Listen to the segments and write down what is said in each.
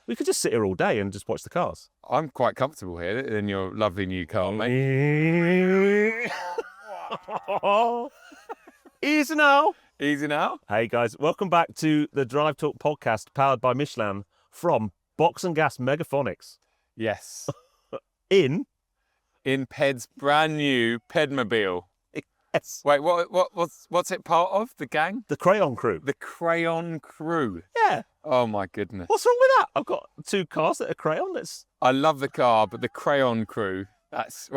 We could just sit here all day and just watch the cars. I'm quite comfortable here in your lovely new car, mate. Easy now. Easy now. Hey guys, welcome back to the Drive Talk podcast powered by Michelin from Boxengasse Megaphonics. Yes. In Ped's brand new Pedmobile. yes, Wait, what's it part of? The gang? the Crayon Crew. The Crayon Crew. Yeah. Oh my goodness. What's wrong with that? I've got 2 cars that are crayon. That's I love the car, but the Crayon Crew. That's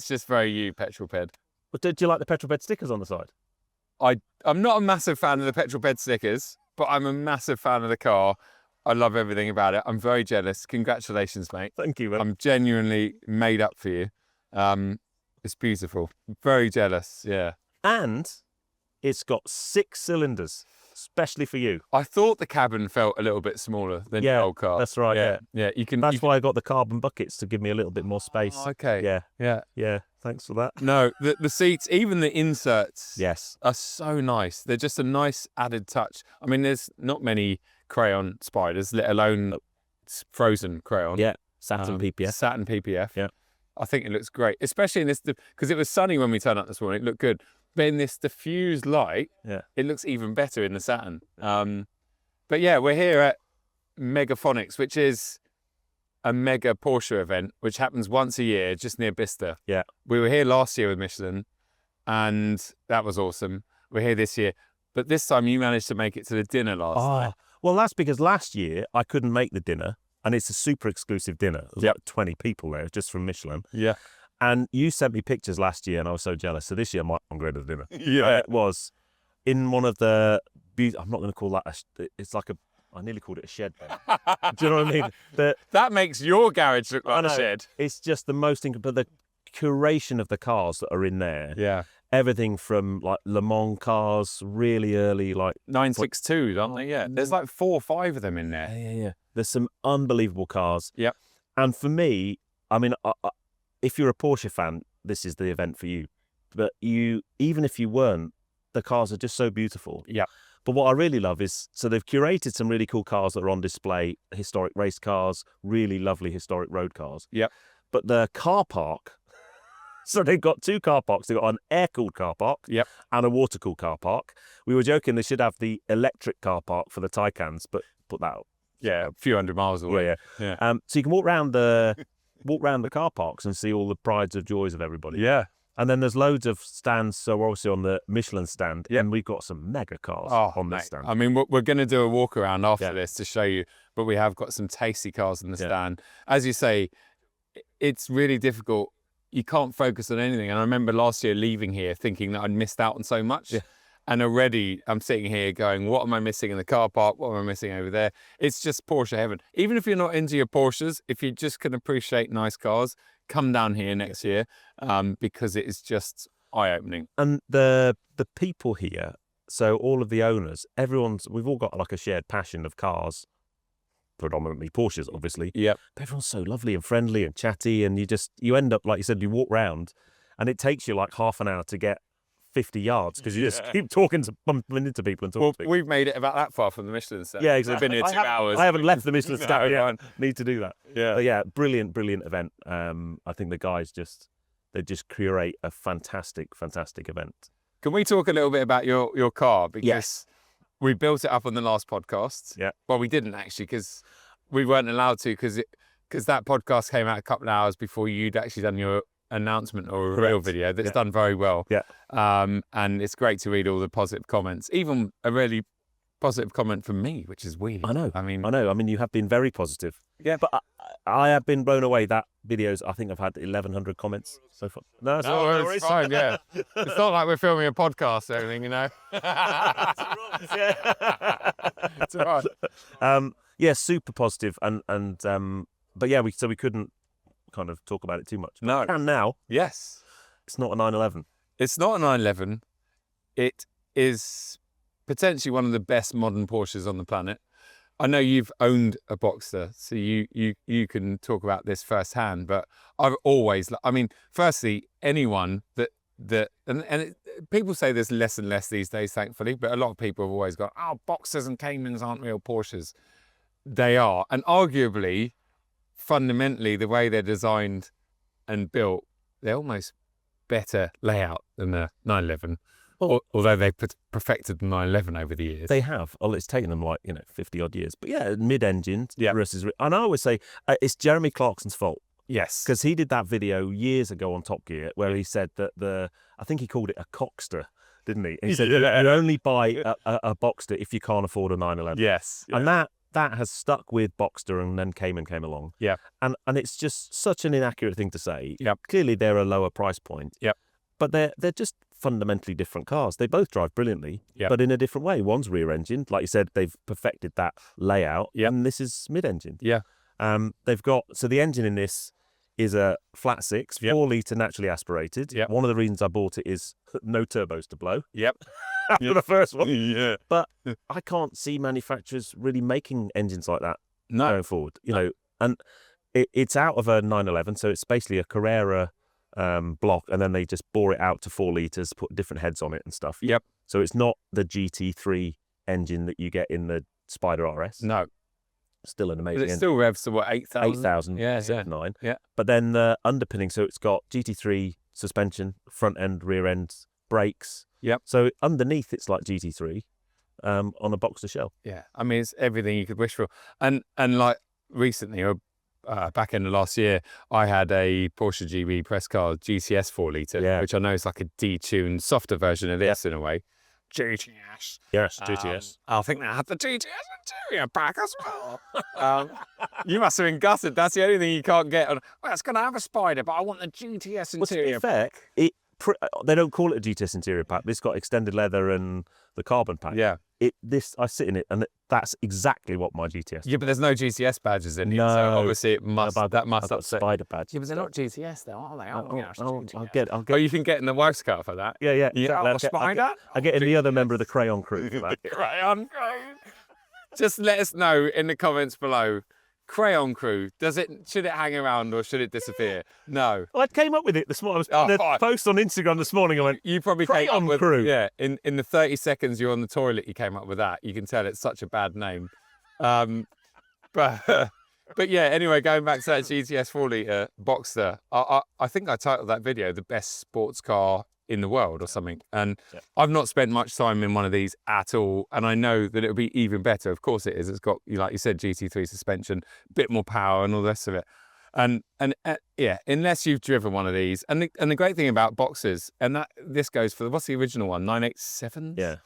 just very you, Petrolped. But do you like the Petrolped stickers on the side? I'm not a massive fan of the Petrolped stickers, but I'm a massive fan of the car. I love everything about it. I'm very jealous. Congratulations, mate. Thank you, man. I'm genuinely made up for you. It's beautiful. Very jealous, yeah. And it's got 6 cylinders, especially for you. I thought the cabin felt a little bit smaller than the old car. That's right. Yeah. Yeah. That's why I got the carbon buckets to give me a little bit more space. Oh, okay. Yeah. Yeah. Thanks for that. No, the seats, even the inserts, Yes. are so nice. They're just a nice added touch. I mean, there's not many crayon spiders, let alone frozen crayon. Yeah. Saturn PPF. Saturn PPF. Yeah. I think it looks great, especially in this, because it was sunny when we turned up this morning. It looked good. But in this diffused light, it looks even better in the Saturn. But yeah, we're here at Megaphonics, which is a mega Porsche event, which happens once a year just near Bicester. Yeah. We were here last year with Michelin, and that was awesome. We're here this year. But this time you managed to make it to the dinner last night. Well, that's because last year I couldn't make the dinner, and it's a super exclusive dinner. There's like 20 people there just from Michelin. Yeah. And you sent me pictures last year, and I was so jealous. So this year I might go to the dinner. Yeah. It was in one of the, I'm not going to call that, it's like I nearly called it a shed then. Do you know what I mean? That makes your garage look like a shed. It's just the most, but the curation of the cars that are in there. Yeah. Everything from like Le Mans cars, really early, like 962s, aren't they? Yeah. There's like 4 or 5 of them in there. Yeah. There's some unbelievable cars. Yeah. And for me, I mean, if you're a Porsche fan, this is the event for you. But even if you weren't, the cars are just so beautiful. Yeah. But what I really love is, so they've curated some really cool cars that are on display, historic race cars, really lovely historic road cars. Yep. But the car park, so they've got 2 car parks. They've got an air-cooled car park and a water-cooled car park. We were joking they should have the electric car park for the Taycans, but put that up. Yeah, a few hundred miles away. Yeah. So you can walk around the car parks and see all the prides of joys of everybody. Yeah. And then there's loads of stands. So we're obviously on the Michelin stand, and we've got some mega cars on this stand. I mean, we're going to do a walk around after this to show you, but we have got some tasty cars in the stand. As you say, it's really difficult. You can't focus on anything. And I remember last year leaving here thinking that I'd missed out on so much. Yeah. And already I'm sitting here going, what am I missing in the car park? What am I missing over there? It's just Porsche heaven. Even if you're not into your Porsches, if you just can appreciate nice cars, come down here next year because it is just eye-opening. And the people here, so all of the owners, we've all got like a shared passion of cars, predominantly Porsches, obviously. Yeah. But everyone's so lovely and friendly and chatty, and you end up, like you said, you walk round, and it takes you like half an hour to get 50 yards because you just keep bumping into people and talking to people. We've made it about that far from the Michelin stand. Yeah, exactly. We've been here 2 hours. I haven't left the Michelin stand yet. No. Need to do that. Yeah. But yeah, brilliant event. I think the guys just curate a fantastic event. Can we talk a little bit about your car? Because we built it up on the last podcast. Yeah. Well, we didn't actually because we weren't allowed to because that podcast came out a couple of hours before you'd actually done your announcement or a real video that's done very well. Yeah. And it's great to read all the positive comments, even a really positive comment from me, which is weird. I know. I mean, you have been very positive. Yeah. But I have been blown away. That videos, I think I've had 1,100 comments so far. No, it's fine. Yeah. It's not like we're filming a podcast or anything, you know. It's all right. Yeah, super positive, and but yeah, we couldn't kind of talk about it too much. No. And now, Yes. it's not a 911. It's not a 911. It is potentially one of the best modern Porsches on the planet. I know you've owned a Boxster, so you can talk about this firsthand. But I've always, I mean, firstly, anyone people say there's less and less these days, thankfully. But a lot of people have always gone, oh, Boxsters and Caymans aren't real Porsches. They are, and arguably, fundamentally, the way they're designed and built, they're almost better layout than the 911. Well, although they've perfected the 911 over the years. They have. Well, it's taken them 50 odd years. But yeah, mid-engine versus... And I always say it's Jeremy Clarkson's fault. Yes. Because he did that video years ago on Top Gear where he said that I think he called it a cockster, didn't he? And he said you only buy a Boxster if you can't afford a 911. Yes. And that has stuck with Boxster, and then Cayman came along. Yeah. And it's just such an inaccurate thing to say. Yep. Clearly they're a lower price point. Yep. But they're just fundamentally different cars. They both drive brilliantly, yep. but in a different way. One's rear-engined, like you said, they've perfected that layout, yep. and this is mid-engined. Yeah. They've got, so the engine in this is a flat six, 4-litre naturally aspirated. Yep. One of the reasons I bought it is no turbos to blow. Yep. After the first one. Yeah. But I can't see manufacturers really making engines like that going forward. You know, and it's out of a 911, so it's basically a Carrera block, and then they just bore it out to 4 litres, put different heads on it and stuff. Yep. So it's not the GT3 engine that you get in the Spider RS. No. Still an amazing But it engine. still revs to what, 8,000? 8,000, yeah, 9. Yeah. But then the underpinning, so it's got GT3 suspension, front end, rear end, brakes. Yep. So underneath it's like GT3 on a Boxster shell. Yeah. I mean, it's everything you could wish for. And like recently, or back in the last year, I had a Porsche GB press car GTS 4-litre, which I know is like a detuned, softer version of this in a way. GTS. Yes, GTS. I think they had the GTS interior pack as well. You must have been gutted. That's the only thing you can't get. Well, it's going to have a Spider, but I want the GTS interior pack. They don't call it a GTS interior pack. This got extended leather and the carbon pack. Yeah. I sit in it, and that's exactly what my GTS. Yeah, but there's no GTS badges in it, no, so obviously it must. That must I've upset. Spider badge. Yeah, but they're not GTS though, are they? I'll get. Oh, you can get in the wife's car for that. Yeah. The Spider. I get in the other member of the Crayon crew for that. Crayon crew. Just let us know in the comments below. Crayon crew, should it hang around or should it disappear? No. I came up with it this morning. I was the post on Instagram this morning. I went, you probably Crayon came up with, crew. Yeah, in the 30 seconds you're on the toilet, you came up with that. You can tell it's such a bad name. But yeah, anyway, going back to that GTS 4-litre Boxster, I think I titled that video "The Best Sports Car in the World" or something. And I've not spent much time in one of these at all, and I know that it'll be even better. Of course it is. It's got, like you said, GT3 suspension, bit more power and all the rest of it. And yeah, unless you've driven one of these, and the great thing about Boxsters, and this goes for what's the original one, 987? Yeah.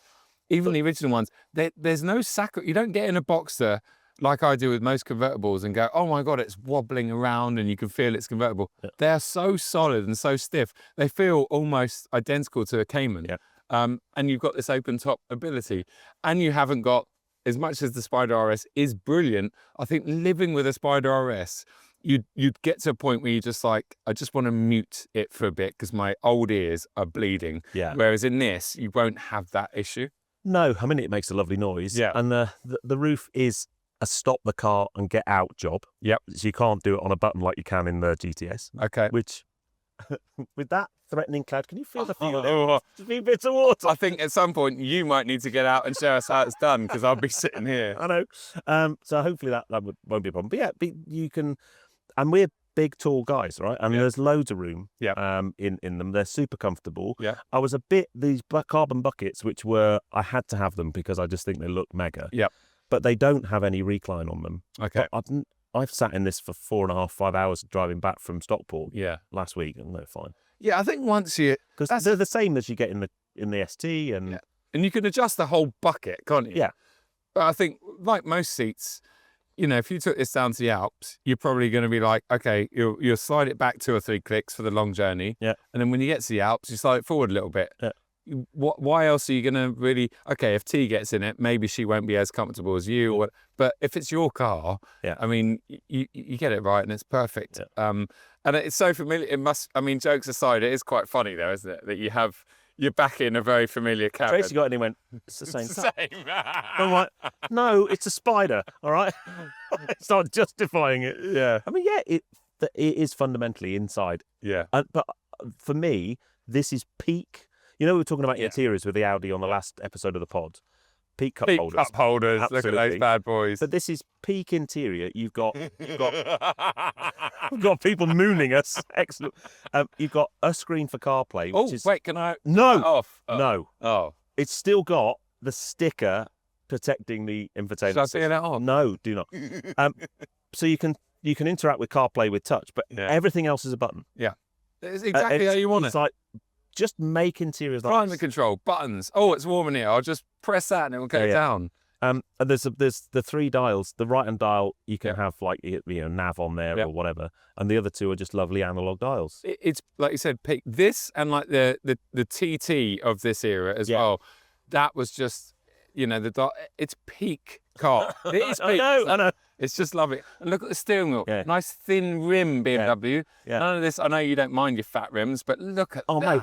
Even the original ones, there's no you don't get in a Boxster like I do with most convertibles and go, oh my God, it's wobbling around and you can feel it's convertible. Yeah. They're so solid and so stiff. They feel almost identical to a Cayman. Yeah. And you've got this open top ability, and you haven't got, as much as the Spider RS is brilliant, I think living with a Spider RS, you'd get to a point where you're just like, I just want to mute it for a bit because my old ears are bleeding. Yeah. Whereas in this, you won't have that issue. No, I mean, it makes a lovely noise. Yeah. And the roof is a stop the car and get out job. Yep. So you can't do it on a button like you can in the GTS. Okay. Which, with that threatening cloud, can you feel the few bits of water? I think at some point you might need to get out and show us how it's done, because I'll be sitting here. I know. So hopefully that won't be a problem. But yeah, you can, and we're big, tall guys, right? And there's loads of room in them. They're super comfortable. Yeah. I was these carbon buckets, which I had to have them because I just think they look mega. Yeah. But they don't have any recline on them. Okay. But I've sat in this for 4.5, 5 hours driving back from Stockport. Last week, and they're fine. Yeah, I think once because they're the same as you get in the ST, and you can adjust the whole bucket, can't you? Yeah. But I think, like most seats, if you took this down to the Alps, you're probably going to be like, okay, you'll slide it back 2 or 3 clicks for the long journey. Yeah. And then when you get to the Alps, you slide it forward a little bit. Yeah. Why else are you going to really? Okay, if T gets in it, maybe she won't be as comfortable as you. But if it's your car, I mean, you get it right and it's perfect. Yeah. And it's so familiar. It must. I mean, jokes aside, it is quite funny though, isn't it? That you're back in a very familiar cabin. Tracy got in and went, it's the same car. Same. I'm like, no, it's a Spider. All right. Start justifying it. Yeah. I mean, it is fundamentally inside. Yeah. But for me, this is peak. We were talking about interiors with the Audi on the last episode of the pod. peak cup Peak holders. cup holders. Absolutely. Look at those bad boys. But this is peak interior. You've got we've got people mooning us. Excellent. You've got a screen for CarPlay. Oh, Which is, wait, can I? no, Off. no. Oh. It's still got the sticker protecting the infotainment. Should I see that on? No, do not. So you can interact with CarPlay with touch, but everything else is a button. Yeah. It's exactly how you want It's it. like, just make interiors like Climate control, buttons. Oh, it's warm in here. I'll just press that and it will go down. And there's the 3 dials. The right-hand dial, you can have like nav on there or whatever, and the other 2 are just lovely analog dials. It's like you said, peak. This and like the TT of this era as well. That was just, it's peak car. It is peak. I know. It's just lovely. And look at the steering wheel. Yeah. Nice thin rim BMW. Yeah. None of this. I know you don't mind your fat rims, but look at that. Oh mate,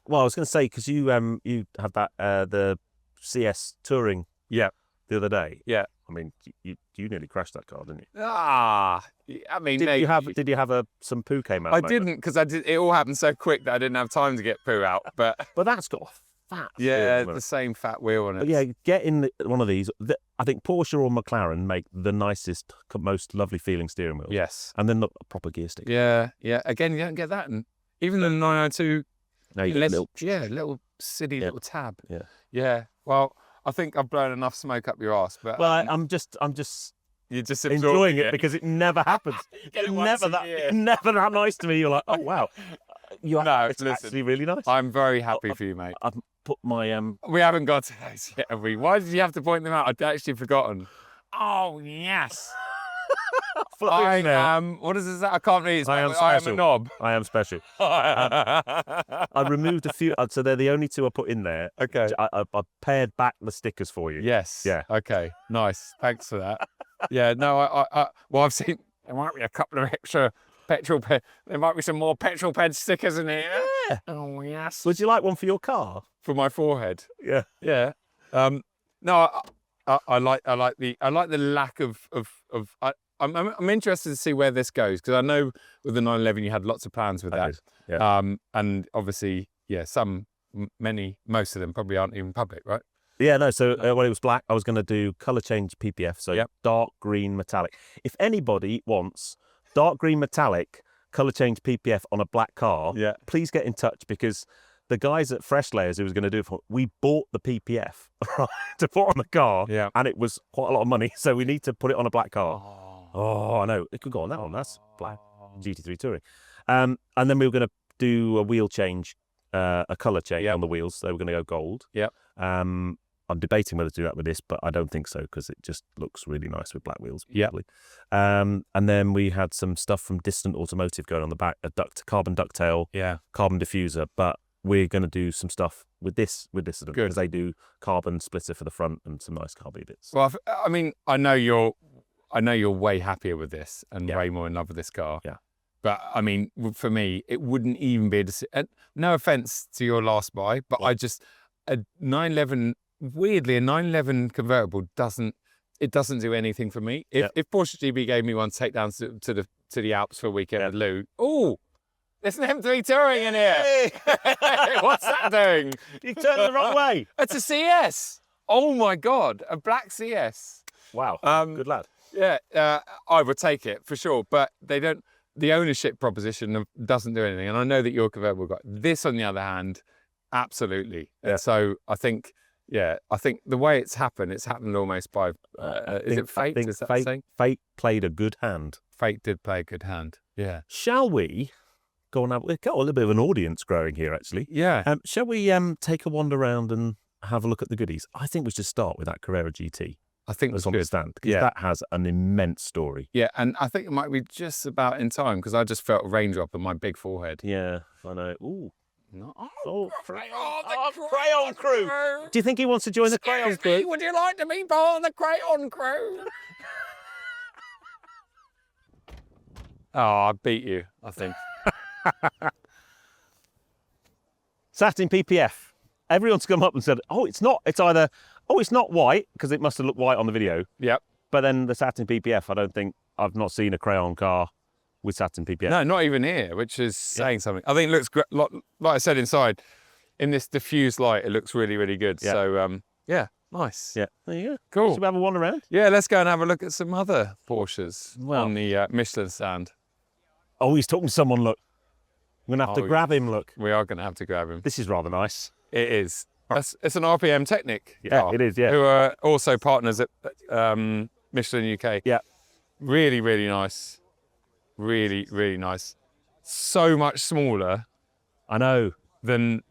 well, I was going to say, because you had that the CS Touring. Yeah. The other day. Yeah. I mean, you nearly crashed that car, didn't you? I mean, did you have some poo came out? I didn't, because it all happened so quick that I didn't have time to get poo out. But that's got a fat. Yeah, the same fat wheel on it. But yeah, get in one of these. I think Porsche or McLaren make the nicest, most lovely feeling steering wheels. Yes. And then the proper gear stick. Yeah, yeah. Again, you don't get that, and even the 992. No, you get little silly little tab. Yeah. Yeah. Well, I think I've blown enough smoke up your arse, but I'm just you're just enjoying it because it never happens. Never that nice to me. You're like, oh wow. It's actually really nice. I'm very happy for you, mate. I've put my We haven't got to those yet, have we? Why did you have to point them out? I'd actually forgotten. Oh yes. I am. What is this? I can't read. I am a knob. I am special. I removed a few, so they're the only 2 I put in there. Okay. I pared back the stickers for you. Yes. Yeah. Okay. Nice. Thanks for that. Yeah. No. Well, I've seen there might be a couple of extra Petrolped. There might be some more Petrolped stickers in here. Yeah. Oh yes. Would you like one for your car? For my forehead. Yeah. Yeah. No. I like the lack of. I'm interested to see where this goes, because I know with the 911 you had lots of plans with that. Yeah. And obviously, most of them probably aren't even public, right? Yeah, no. So when it was black, I was going to do color change PPF. So dark green metallic. If anybody wants dark green metallic color change PPF on a black car, please get in touch, because the guys at Fresh Layers who was going to do it we bought the PPF to put on the car, and it was quite a lot of money. So we need to put it on a black car. Oh, I know. It could go on that one. That's black GT3 Touring. And then we were going to do a wheel change, a colour change on the wheels. So we're going to go gold. Yeah. I'm debating whether to do that with this, but I don't think so, because it just looks really nice with black wheels. Yeah. And then we had some stuff from Distant Automotive going on the back, a carbon ducktail, carbon diffuser. But we're going to do some stuff with this because they do carbon splitter for the front and some nice carby bits. Well, I mean, I know you're way happier with this and way more in love with this car. Yeah. But I mean, for me, it wouldn't even be a decision. No offense to your last buy, but a 911, weirdly, a 911 convertible doesn't do anything for me. If Porsche GB gave me one to take down to the Alps for a weekend with Lou, there's an M3 Touring in here. Hey! What's that doing? You turned the wrong way. It's a CS. Oh my God, a black CS. Wow. Good lad. Yeah, I would take it for sure, but they don't. The ownership proposition doesn't do anything, and I know that your convertible got this. On the other hand, absolutely. Yeah. So I think the way it's happened almost by. Is it fate? Is that the saying? Fate played a good hand. Fate did play a good hand. Yeah. Shall we go and we've got a little bit of an audience growing here, actually. Yeah. Shall we take a wander around and have a look at the goodies? I think we should start with that Carrera GT. I think that's good. Stand, because that has an immense story. Yeah, and I think it might be just about in time, because I just felt a raindrop on my big forehead. Yeah, I know. Ooh. Crayon crew. Do you think he wants to join the Crayon crew? Would you like to be part of the Crayon crew? I beat you, I think. Satin PPF. Everyone's come up and said, it's not white, because it must have looked white on the video. Yep. But then the satin PPF, I've not seen a crayon car with satin PPF. No, not even here, which is saying something. I think it looks great. Like I said, inside, in this diffused light, it looks really, really good. Yeah. So, Nice. Yeah, there you go. Cool. Should we have a wander around? Yeah, let's go and have a look at some other Porsches Well- on the Michelin stand. Oh, he's talking to someone, look. I'm going to have to grab him, look. We are going to have to grab him. This is rather nice. It is. It's an RPM Technic. Yeah, it is, yeah. Who are also partners at Michelin UK. Yeah. Really, really nice. Really, really nice. So much smaller I know. than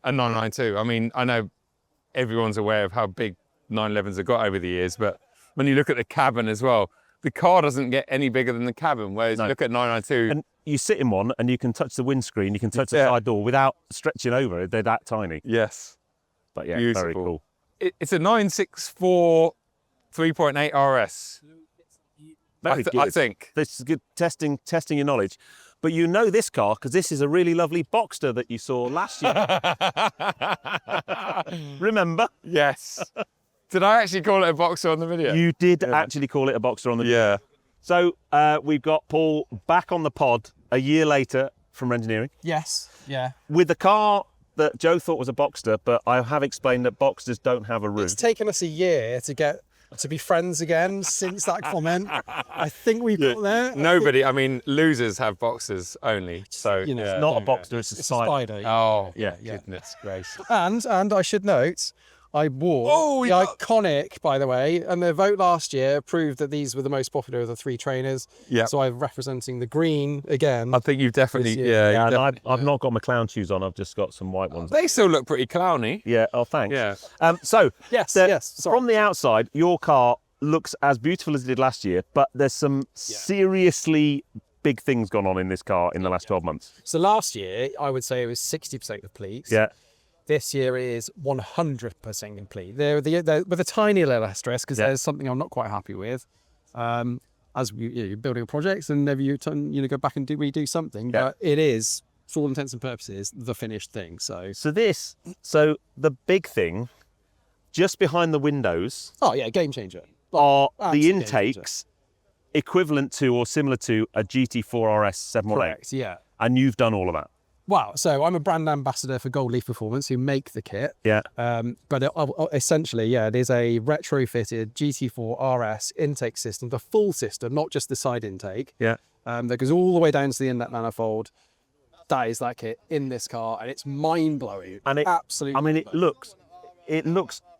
a 992. I mean, I know everyone's aware of how big 911s have got over the years, but when you look at the cabin as well, the car doesn't get any bigger than the cabin, whereas you look at 992. And you sit in one and you can touch the windscreen, you can touch the side door without stretching over. They're that tiny. Yes. But yeah, Beautiful. very cool. It's a 964 3.8 RS. Very good. I think. This is good testing your knowledge. But you know this car because this is a really lovely Boxster that you saw last year. Remember? Yes. Did I actually call it a Boxer on the video? You did actually call it a Boxster on the video. Yeah. So we've got Paul back on the pod a year later from Engineering Yes. Yeah. with the car that Joe thought was a Boxster, but I have explained that Boxsters don't have a roof. It's taken us a year to be friends again since that comment. I think we've got there. Nobody, I mean, losers have Boxers only. So, You know, It's not a Boxster, it's a It's a Spider. spider. Oh, Yeah. goodness gracious. And I should note, I wore the iconic, by the way, and the vote last year proved that these were the most popular of the three trainers. Yeah. So I'm representing the green again. I think you've definitely, This year. Yeah, you've and I've not got my clown shoes on, I've just got some white ones. they still look pretty clowny. Yeah, oh, thanks. Yeah. So, Yes, yes, sorry. from the outside, your car looks as beautiful as it did last year, but there's some seriously big things gone on in this car in the last 12 months. So last year, I would say it was 60% complete. Yeah. This year it is 100% complete. They're with a tiny little asterisk because there's something I'm not quite happy with. As you're building projects and never you go back and redo something, but it is, for all intents and purposes, the finished thing. So the big thing, just behind the windows, game changer. are the absolute game intakes equivalent to or similar to a GT4 RS 718. Correct. Yeah. And you've done all of that. Wow. So I'm a brand ambassador for Gold Leaf Performance, who make the kit. Yeah. But essentially, it is a retrofitted GT4 RS intake system, the full system, not just the side intake. Yeah. That goes all the way down to the inlet manifold. That is that kit in this car, and it's mind blowing. And it absolutely. I mean, it looks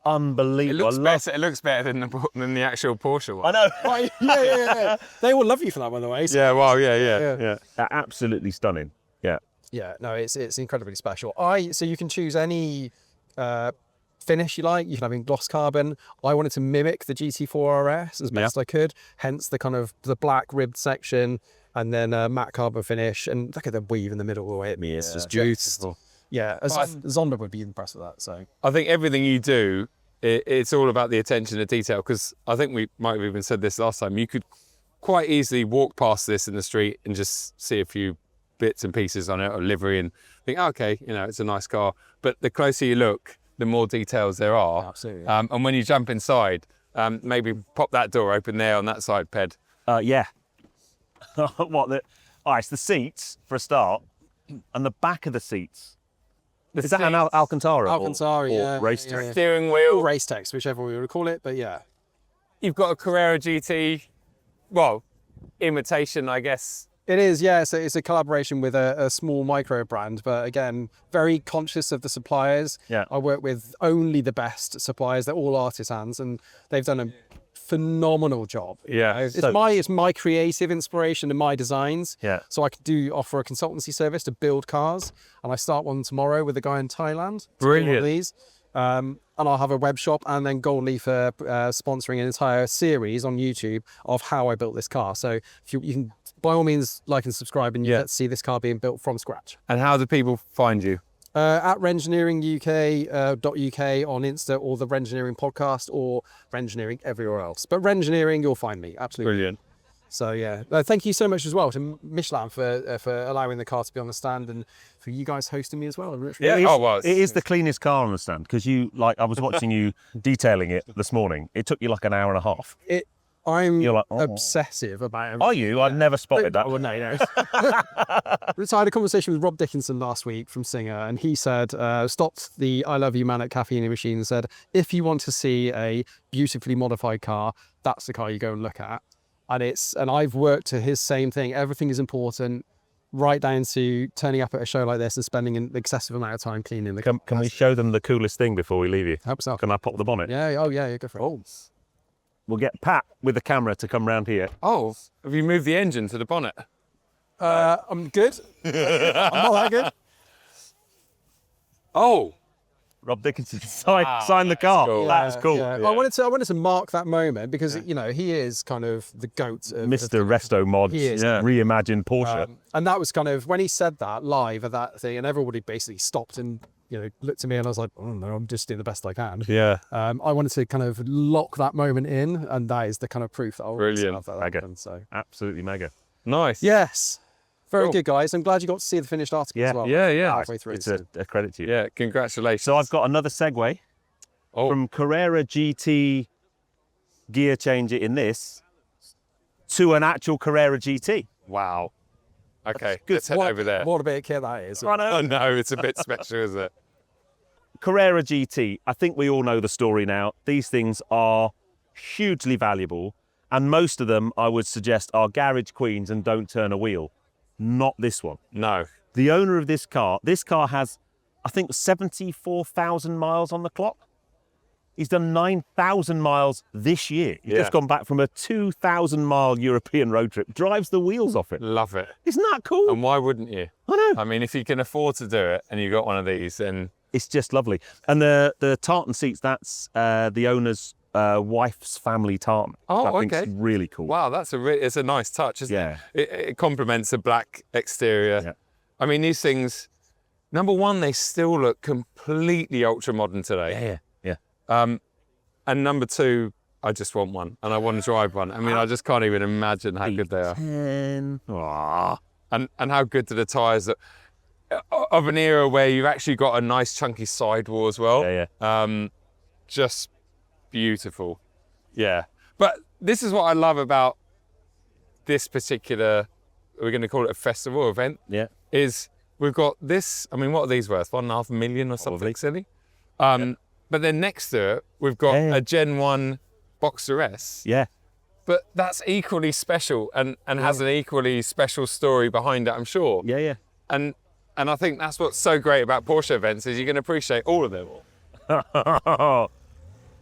unbelievable. It looks better than the actual Porsche one. I know. Right, yeah. They will love you for that, by the way. So, Yeah, well, yeah. Yeah. Absolutely stunning. Yeah. yeah, no, it's incredibly special. So you can choose any finish you like. You can have in gloss carbon. I wanted to mimic the GT4 RS as best I could, hence the kind of the black ribbed section, and then matte carbon finish, and look at the weave in the middle of the way it's just beautiful. Yeah, Zonda would be impressed with that. So I think everything you do, it's all about the attention to detail, because I think we might have even said this last time. You could quite easily walk past this in the street and just see a few bits and pieces on it, or livery, and think, okay, it's a nice car. But the closer you look, the more details there are. Absolutely. And when you jump inside, maybe pop that door open there on that side, Ped. Yeah. It's the seats for a start, and the back of the seats. Is that an Alcantara? Alcantara, or race track? Steering wheel. or race text, whichever we would call it. But yeah. You've got a Carrera GT, well, imitation, I guess. It is, yeah. So it's a collaboration with a small micro brand, but again, very conscious of the suppliers. Yeah. I work with only the best suppliers. They're all artisans, and they've done a phenomenal job. Yeah. It's my creative inspiration and my designs. Yeah. So I offer a consultancy service to build cars, and I start one tomorrow with a guy in Thailand. Brilliant. These. And I'll have a web shop, and then Gold Leaf sponsoring an entire series on YouTube of how I built this car. So if you can, by all means, like and subscribe, and you get to see this car being built from scratch. And how do people find you? At rengineeringuk.uk on Insta, or the Rengineering podcast, or Rengineering everywhere else. But Rengineering, you'll find me, absolutely. Brilliant. So yeah, thank you so much as well to Michelin for allowing the car to be on the stand, and for you guys hosting me as well. Yeah. It is the cleanest car on the stand, because I was watching you detailing it this morning. It took you like an hour and a half. You're like, oh. obsessive about him. Are you? I've never spotted that. Well, no. So I had a conversation with Rob Dickinson last week from Singer, and he said, stopped the I Love You Man at Caffeine Machine and said, if you want to see a beautifully modified car, that's the car you go and look at. And I've worked to his same thing. Everything is important, right down to turning up at a show like this and spending an excessive amount of time cleaning the car. Can we show them the coolest thing before we leave you? Help yourself. Can I pop the bonnet? Yeah, oh yeah, go for it. Oh. We'll get Pat with the camera to come round here. Oh, have you moved the engine to the bonnet? I'm good. I'm not that good. Oh, Rob Dickinson signed the car. cool. That's cool. Yeah. I wanted to mark that moment because he is kind of the goat of Mr. Resto Mods, He is. reimagined Porsche. And that was kind of when he said that live at that thing, and everybody basically stopped and looked at me, and I was like, oh no, I'm just doing the best I can. Yeah. I wanted to kind of lock that moment in, and that is the kind of proof that I'll Brilliant. have that Mega. happen, so Absolutely mega. nice. yes, very Cool. good, guys. I'm glad you got to see the finished article as well. Yeah. Halfway through. It's a credit to you. Yeah, congratulations. So I've got another segue from Carrera GT gear changer in this to an actual Carrera GT. Wow. Okay, good. let's head over there. What a bit of kit that is. I know. Oh no, it's a bit special, isn't it? Carrera GT, I think we all know the story now. These things are hugely valuable, and most of them, I would suggest, are garage queens and don't turn a wheel. Not this one. No. The owner of this car has, I think, 74,000 miles on the clock. He's done 9,000 miles this year. He's just gone back from a 2,000-mile European road trip. Drives the wheels off it. Love it. Isn't that cool? And why wouldn't you? I know. I mean, if you can afford to do it and you've got one of these, then It's just lovely. And the tartan seats, that's the owner's wife's family tartan. Oh, I think okay. it's really cool. wow, it's a nice touch, isn't Yeah. it? It complements a black exterior. Yeah. I mean, these things, number one, they still look completely ultra modern today. Yeah. And number two, I just want one and I want to drive one. I mean, I just can't even imagine how good they are. Aww. And how good do the tyres that of an era where you've actually got a nice chunky sidewall as well. Yeah. Just beautiful. Yeah. But this is what I love about this particular, we're going to call it a festival event, Yeah. is we've got this, I mean, what are these worth? 1.5 million or something Probably. silly? But then next to it, we've got a Gen 1 Boxer S. Yeah. But that's equally special and has an equally special story behind it, I'm sure. Yeah. Yeah. And I think that's what's so great about Porsche events is you can appreciate all of them.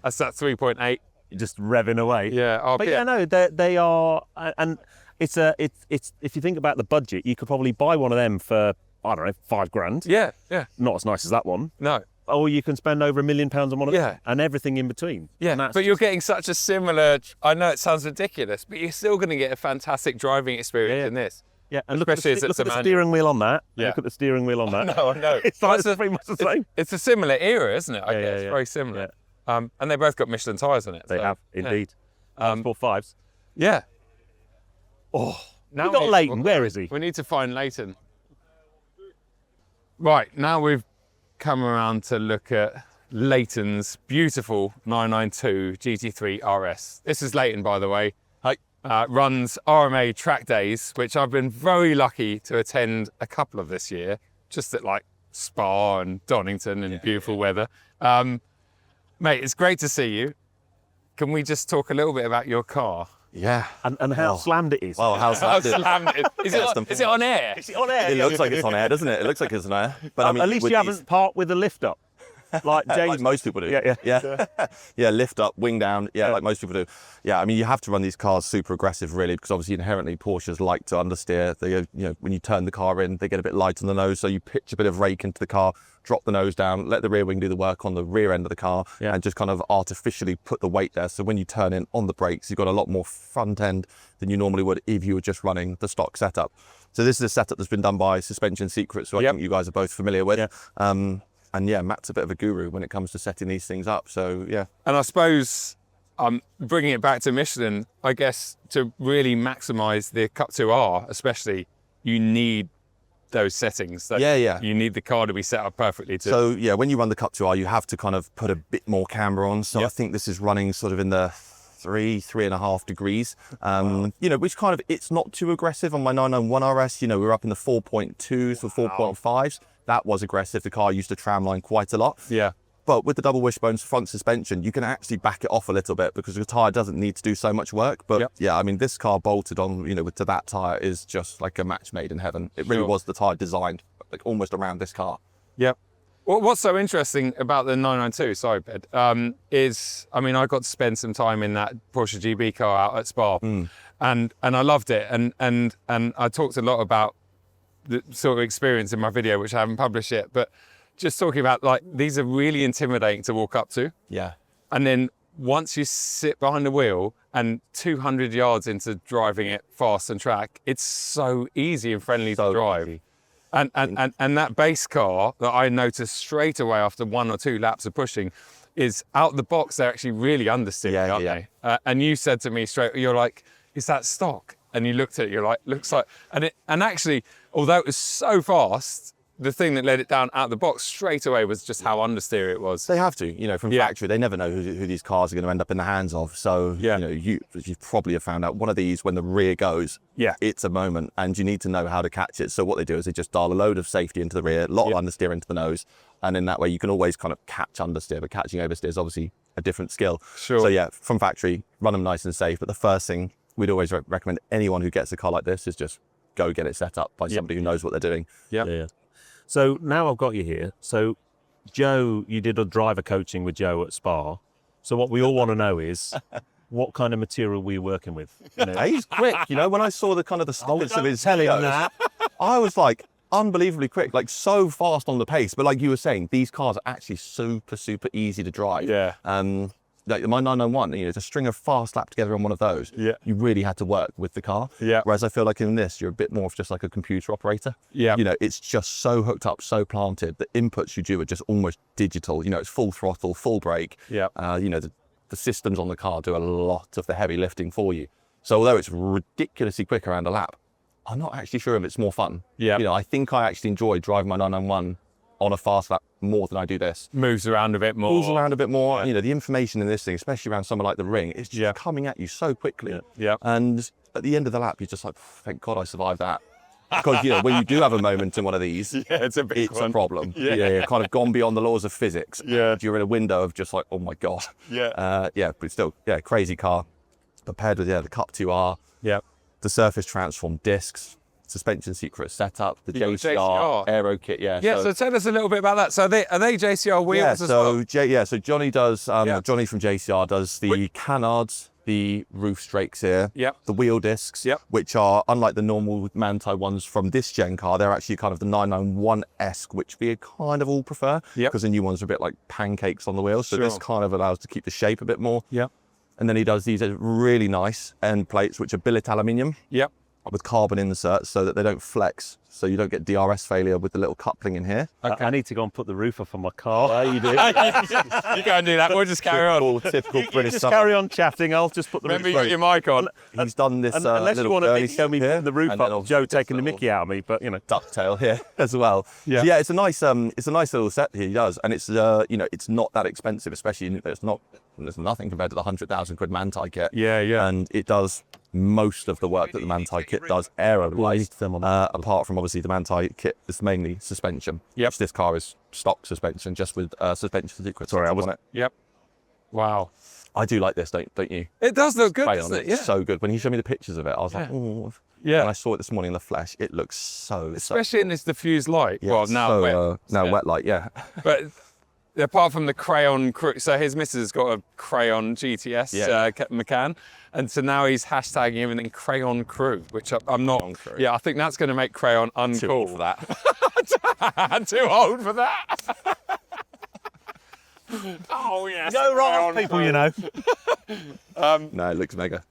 That's that 3.8. You're just revving away. Yeah. But yeah, no, they are, and it's if you think about the budget, you could probably buy one of them for, I don't know, £5,000. Yeah. Yeah. Not as nice as that one. No. Or you can spend over £1 million on one of them. Yeah. And everything in between. Yeah. And that's But you're getting such a similar, I know it sounds ridiculous, but you're still going to get a fantastic driving experience in this. Yeah, and look at Especially the, as it's look at a the manual. steering wheel on that. Yeah. Look at the steering wheel on that. No, I know. It's like it's pretty much the same. It's a similar era, isn't it? I Yeah, guess. yeah, yeah. Very similar. Yeah. And they both got Michelin tyres on it. They so, have, yeah. indeed. 4.5s. Yeah. Oh, Now we got Leighton. Where is he? We need to find Leighton. Right, now we've come around to look at Leighton's beautiful 992 GT3 RS. This is Leighton, by the way. Hi. Runs RMA track days, which I've been very lucky to attend a couple of this year, just at like Spa and Donington in beautiful weather. Mate, it's great to see you. Can we just talk a little bit about your car? Yeah. And how slammed it is. Well, how's How that? slammed it is. Is it on air? Is it on air? It looks like it's on air, doesn't it? It looks like it's on air. But I mean, At least with you these- haven't parked with the lift up. Like James. like most people do. Yeah. Yeah, lift up, wing down. Yeah, like most people do. Yeah, I mean, you have to run these cars super aggressive, really, because obviously inherently Porsches like to understeer. They, when you turn the car in, they get a bit light on the nose, so you pitch a bit of rake into the car, drop the nose down, let the rear wing do the work on the rear end of the car, and just kind of artificially put the weight there. So when you turn in on the brakes, you've got a lot more front end than you normally would if you were just running the stock setup. So this is a setup that's been done by Suspension Secrets, who I think you guys are both familiar with. And yeah, Matt's a bit of a guru when it comes to setting these things up. So yeah. And I suppose bringing it back to Michelin, I guess to really maximise the Cup 2R, especially, you need those settings. You need the car to be set up perfectly too. So yeah, when you run the Cup 2R, you have to kind of put a bit more camber on. So I think this is running sort of in the 3.5 degrees. Which kind of, it's not too aggressive on my 991 RS. We're up in the 4.2s or 4.5s. That was aggressive. The car used to tramline quite a lot. Yeah. But with the double wishbone front suspension, you can actually back it off a little bit because the tyre doesn't need to do so much work. But yeah, I mean, this car bolted on, to that tyre is just like a match made in heaven. It really was the tyre designed like almost around this car. Yep. Well, what's so interesting about the 992, sorry, Ped, is, I mean, I got to spend some time in that Porsche GB car out at Spa, and I loved it. And I talked a lot about the sort of experience in my video, which I haven't published yet, but just talking about, like, these are really intimidating to walk up to. Yeah. And then once you sit behind the wheel and 200 yards into driving it fast and track, it's so easy and friendly to drive. Easy. And that base car that I noticed straight away after 1 or 2 laps of pushing is out the box. They're actually really understeering, aren't they? And you said to me straight, you're like, is that stock? And you looked at it, you're like, looks like, and actually, although it was so fast, the thing that let it down out of the box straight away was just how understeer it was. They have to, from factory. They never know who these cars are going to end up in the hands of. So, you probably have found out one of these, when the rear goes, it's a moment and you need to know how to catch it. So what they do is they just dial a load of safety into the rear, a lot of understeer into the nose. And in that way, you can always kind of catch understeer, but catching oversteer is obviously a different skill. Sure. So yeah, from factory, run them nice and safe. But the first thing we'd always recommend anyone who gets a car like this is just go get it set up by somebody who knows what they're doing. Yeah. So now I've got you here. So Joe, you did a driver coaching with Joe at Spa. So what we all want to know is what kind of material were you working with? He's quick. When I saw the kind of the stilts of his videos, I was like unbelievably quick, like so fast on the pace. But like you were saying, these cars are actually super, super easy to drive. Yeah. Like my 991, it's a string of fast lap together on one of those. Yeah. You really had to work with the car. Yeah. Whereas I feel like in this, you're a bit more of just like a computer operator. Yeah. It's just so hooked up, so planted. The inputs you do are just almost digital. It's full throttle, full brake. Yeah. The systems on the car do a lot of the heavy lifting for you. So although it's ridiculously quick around a lap, I'm not actually sure if it's more fun. Yeah. I think I actually enjoy driving my 991 on a fast lap more than I do this. Moves around a bit more. Moves around a bit more. The information in this thing, especially around somewhere like the ring, it's just coming at you so quickly. Yeah. And at the end of the lap, you're just like, thank God I survived that. Because, when you do have a moment in one of these, it's a big one. A problem. Yeah. Kind of gone beyond the laws of physics. Yeah. You're in a window of just like, oh my God. Yeah. But still, crazy car. Paired with, the Cup 2R. Yeah. The surface transformed discs. Suspension secret setup, the JCR JCR aero kit, So tell us a little bit about that. So are they JCR wheels as well? So Johnny does, Johnny from JCR does the canards, the roof strakes here, the wheel discs, which are, unlike the normal Manthey ones from this gen car, they're actually kind of the 991-esque, which we kind of all prefer, because the new ones are a bit like pancakes on the wheels, so this kind of allows to keep the shape a bit more. And then he does these really nice end plates, which are billet aluminium. With carbon inserts so that they don't flex, so you don't get DRS failure with the little coupling in here. Okay. I need to go and put the roof up on my car. You do. You go and do that. We'll just carry on. Typical British just summer. carry on chatting. I'll just put the Remember, roof you got your mic on. He's done this unless you want to show me here, the roof up, Joe taking the mickey out of me, but ducktail here as well. So it's a nice little set he does, and it's it's not that expensive, especially there's nothing compared to the 100,000 quid Manthey kit. And it does most of the work that the Manthey kit does aero-wise, apart from obviously the Manthey kit is mainly suspension. Which this car is stock suspension, just with suspension secrets. Sorry, I wasn't it. Wow. I do like this, don't you? It does look good, doesn't it? It's so good. When you showed me the pictures of it, I was like, oh. When I saw it this morning in the flesh, it looks so especially in this diffused light. Well, now wet light, But apart from the crayon crew, so his missus has got a crayon GTS Macan, and so now he's hashtagging everything crayon crew, which I'm not. I think that's going to make crayon uncool. Too old for that. Too old for that. Oh yes. No wrong people, No, it looks mega.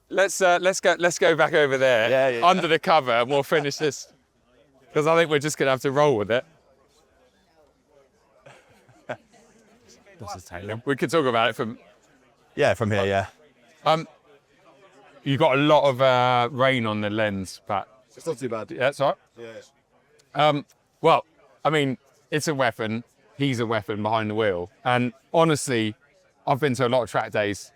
Let's go back over there under the cover, and we'll finish this because I think we're just going to have to roll with it. We could talk about it from here. You got a lot of rain on the lens, Pat. It's not too bad. Yeah, that's all right. Well, I mean, it's a weapon. He's a weapon behind the wheel. And honestly, I've been to a lot of track days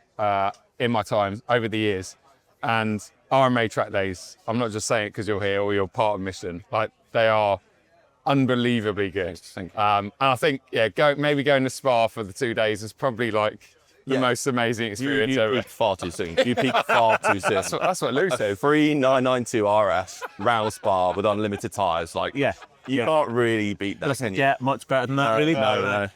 in my time over the years. And RMA track days, I'm not just saying it because you're here or you're part of Michelin, like they are unbelievably good. And I think, maybe going to Spa for the 2 days is probably like the most amazing experience You ever. peaked far too soon. You peaked far too soon. That's what Lou said. 3992 RS, round Spa with unlimited tyres. Like, you can't really beat that, can you? Yeah, much better than that, really. No.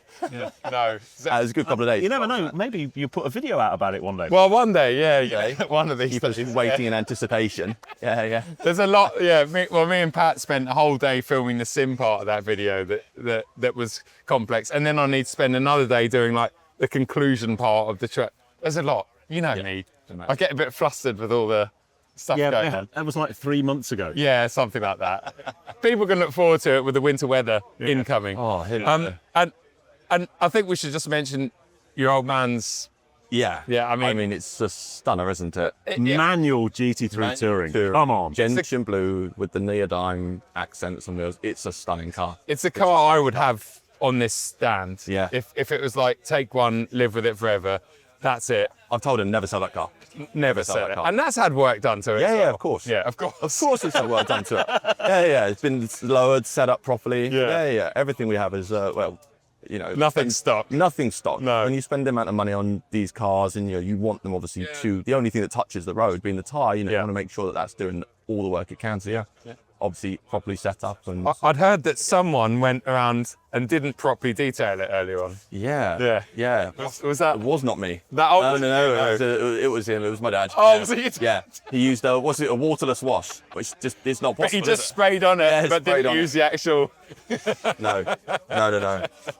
No. It was a good couple of days. You never know. Maybe you put a video out about it one day. Well, one day, yeah. One of these Keep us days. waiting in anticipation. Yeah. There's a lot, me and Pat spent a whole day filming the sim part of that video that was complex. And then I need to spend another day doing like the conclusion part of the track. There's a lot. You know me. I get a bit flustered with all the stuff going on. That was like 3 months ago. Yeah, something like that. People can look forward to it with the winter weather incoming. Oh, And I think we should just mention your old man's. Yeah. I mean it's a stunner, isn't it? Manual GT3 touring. Come on. Gentian blue with the neodyme accents on wheels. It's a stunning car. It's a car I would have on this stand. Yeah. If it was like, take one, live with it forever, that's it. I've told him never sell that car. Never sell sell that it. car. And that's had work done to it. Yeah, as well. of course. Yeah, of course. Of course it's had work done to it. Yeah. It's been lowered, set up properly. Yeah. Yeah. Everything we have is, Nothing stock. Nothing stock. No. When you spend the amount of money on these cars and you want them obviously to, the only thing that touches the road being the tyre, you want to make sure that that's doing all the work it can. So obviously properly set up. And I'd heard that someone went around and didn't properly detail it earlier on. Yeah. Was that? It was not me. That old? No. It was him. It was my dad. Oh, was it? Yeah. He used a waterless wash, which just it's not possible. But he just is it? sprayed on it, Yeah, but sprayed didn't on use the actual. No.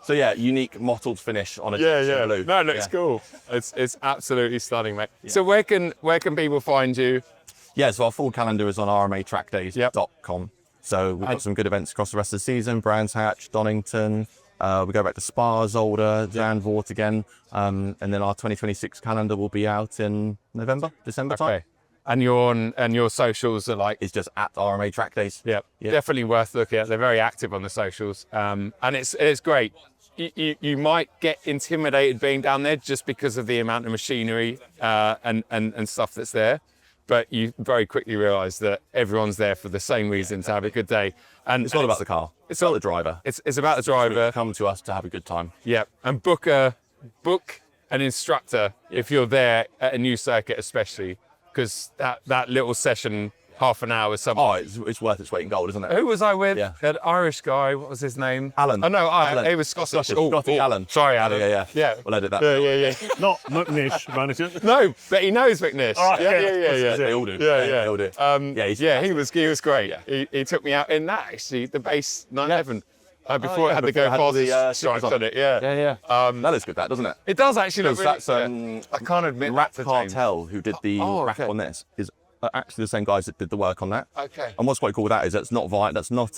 So unique mottled finish on a Yeah. blue. No, it looks cool. It's absolutely stunning, mate. So where can people find you? Yeah, so our full calendar is on rmatrackdays.com. So we've got some good events across the rest of the season. Brands Hatch, Donington. We go back to Spa, Zolder, Zandvoort again. And then our 2026 calendar will be out in December time. Okay. And your socials are like. It's just at RMA Track Days. Yeah, definitely worth looking at. They're very active on the socials. And it's great. You might get intimidated being down there just because of the amount of machinery and stuff that's there. But you very quickly realise that everyone's there for the same reason, to have a good day. And It's not about the car. It's about the driver. It's about the driver. Come to us to have a good time. Yeah, and book an instructor if you're there at a new circuit, especially because that little session, half an hour, something. Oh, it's worth its weight in gold, isn't it? Who was I with? Yeah. That Irish guy. What was his name? Alan. Oh no, Alan. he was Scottish. Scottish Alan. Sorry, Alan. Yeah. We'll edit that. Yeah. Not McNish, manager. No, but he knows McNish. Oh, Yeah. They all do. Yeah. They all do. He was great. Yeah. He took me out in that actually, the base 911. Before it had to before go it had past the, stripes stickers on it. Yeah. That looks good, that, doesn't it? It does actually look Because really. that's I can't admit Rap that to James. Cartel, who did the wrap on this, is actually the same guys that did the work on that. Okay. And what's quite cool with that is that's not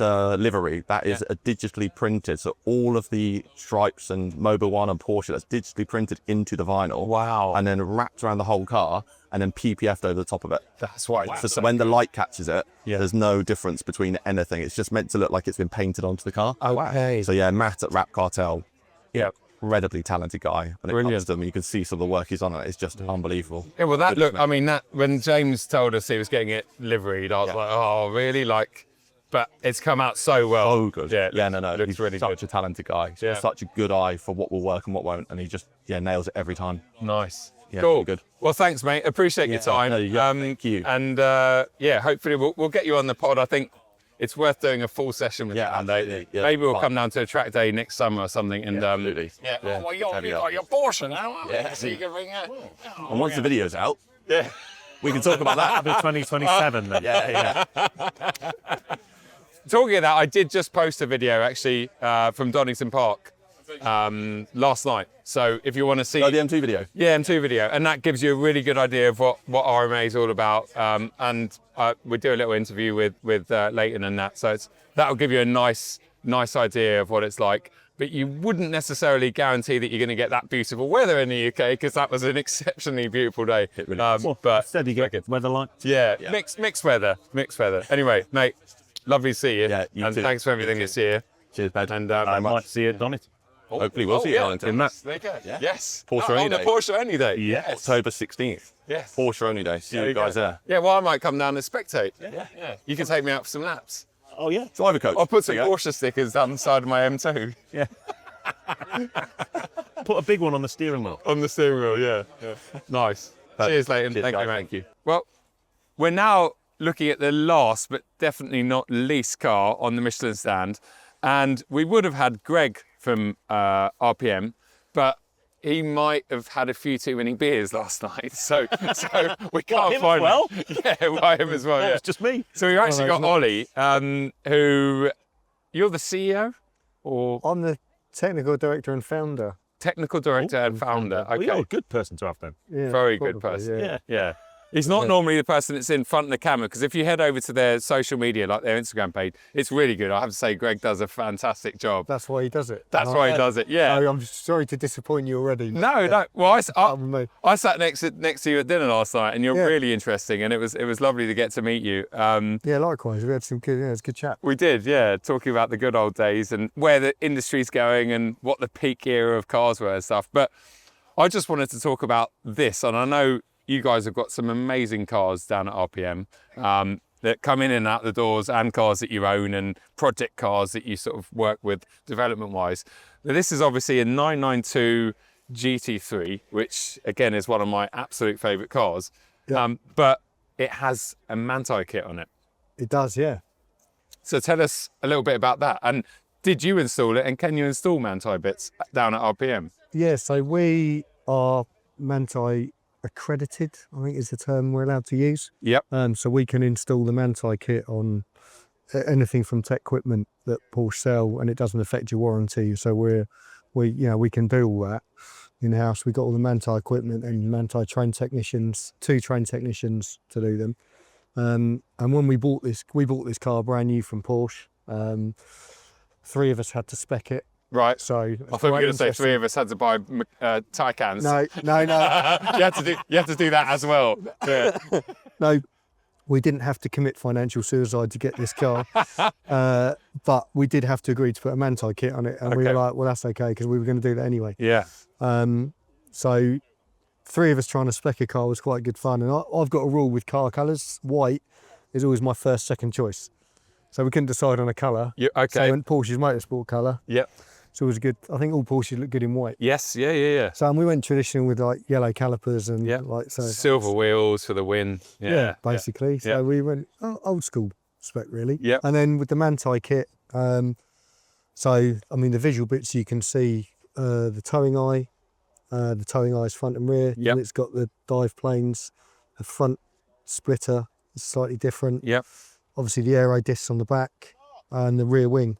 a livery. That is a digitally printed. So all of the stripes and Mobil 1 and Porsche, that's digitally printed into the vinyl. Wow. And then wrapped around the whole car and then PPF'd over the top of it. That's why. So when the light catches it, there's no difference between anything. It's just meant to look like it's been painted onto the car. Okay. So Matt at Rap Cartel, Yeah. incredibly talented guy. When it Brilliant. comes to them, you can see some of the work he's on it. It's just unbelievable. Yeah, well, that Good, look. isn't it? I mean, that when James told us he was getting it liveried, I was like, oh, really? Like, but it's come out so well. Oh, good. Yeah, No. Looks He's really such good. a talented guy. He's got such a good eye for what will work and what won't, and he just nails it every time. Nice. Yeah, Cool. really good. Well, thanks, mate. Appreciate your time. No, thank you. And hopefully we'll get you on the pod. I think it's worth doing a full session with you one day. absolutely. Yeah, Maybe we'll fine. come down to a track day next summer or something. And absolutely. Yeah. Yeah. Oh, well, you Have you got up. your Porsche now. Yeah. So you can bring it. And once the video's out, Yeah. we can talk about that. After 2027 then. Yeah. Talking of that, I did just post a video actually from Donington Park last night. So if you want to see Oh, the M2 video. Yeah, M2 video, and that gives you a really good idea of what RMA is all about. And we do a little interview with Leighton and that, so that'll give you a nice idea of what it's like. But you wouldn't necessarily guarantee that you're going to get that beautiful weather in the UK, because that was an exceptionally beautiful day. It really was. But Instead you get weather like. yeah, mixed weather. Anyway, mate, lovely to see you. Yeah, you and too. thanks for everything this year. Cheers, Ped. And I might see it, Donny. Hopefully we'll see you yeah. at Arlington. In that. There you go. Yeah. Yes. Porsche on only the day. Porsche only day. Yes. October 16th. Yes. Porsche only day. See There you you guys go. there. Yeah, well, I might come down and spectate. Yeah. You can take me out for some laps. Oh yeah. Driver coach. I'll put some There you go. Porsche stickers down the side of my M2 Yeah. Put a big one on the steering wheel. on the steering wheel. Yeah. Nice. Cheers, Leighton. Cheers, Thank you, guys. mate. Thank you. Well, we're now looking at the last, but definitely not least car on the Michelin stand. And we would have had Greg from RPM, but he might have had a few too many beers last night. So we can't him as find well? Yeah, why him as well, yeah. It's just me. So we've actually got Ollie, who, you're the CEO? Or I'm the technical director and founder. technical director and founder. Well, you're Okay, a good person to have then. Yeah, very good probably, person. yeah. Yeah. Yeah. He's not normally the person that's in front of the camera, because if you head over to their social media, like their Instagram page, it's really good. I have to say, Greg does a fantastic job. That's why he does it. That's And why he does it, yeah. So I'm sorry to disappoint you already. No. Well, Me. I sat next to you at dinner last night, and you're Yeah. really interesting, and it was lovely to get to meet you. Yeah, likewise. We had some good. Yeah, it was a good chat. We did, yeah, talking about the good old days and where the industry's going and what the peak era of cars were and stuff. But I just wanted to talk about this, and I know you guys have got some amazing cars down at RPM that come in and out the doors, and cars that you own and project cars that you sort of work with development-wise. Now, this is obviously a 992 GT3, which again is one of my absolute favourite cars, Yeah. but it has a Manti kit on it. It does, yeah. So tell us a little bit about that. And did you install it, and can you install Manti bits down at RPM? Yeah, so we are Manti accredited, I think is the term we're allowed to use. Yep. So we can install the Manti kit on anything from tech equipment that Porsche sell, and it doesn't affect your warranty. So we can do all that in house. We got all the Manti equipment and Manti trained technicians, 2 trained technicians to do them. And when we bought this car brand new from Porsche. 3 of us had to spec it. Right. So I thought you were going to say 3 of us had to buy Taycans. No. you have to do that as well. Yeah. No, we didn't have to commit financial suicide to get this car, but we did have to agree to put a Manti kit on it, and we were Okay. like, well, that's okay, because we were going to do that anyway. Yeah. So 3 of us trying to spec a car was quite good fun, and I've got a rule with car colours. White is always my second choice. So we couldn't decide on a colour. Okay. So I went Porsche's motorsport colour. Yep. So it was good. I think all Porsches look good in white. Yes. Yeah. So and we went traditional with like yellow calipers and Yep. like so. Silver wheels for the win. Yeah. Basically. So Yeah. we went old school spec really. Yep. And then with the Manti kit, so I mean the visual bits you can see the towing eye. The towing eye is front and rear. Yep. And it's got the dive planes, the front splitter is slightly different. Yep. Obviously the aero discs on the back and the rear wing.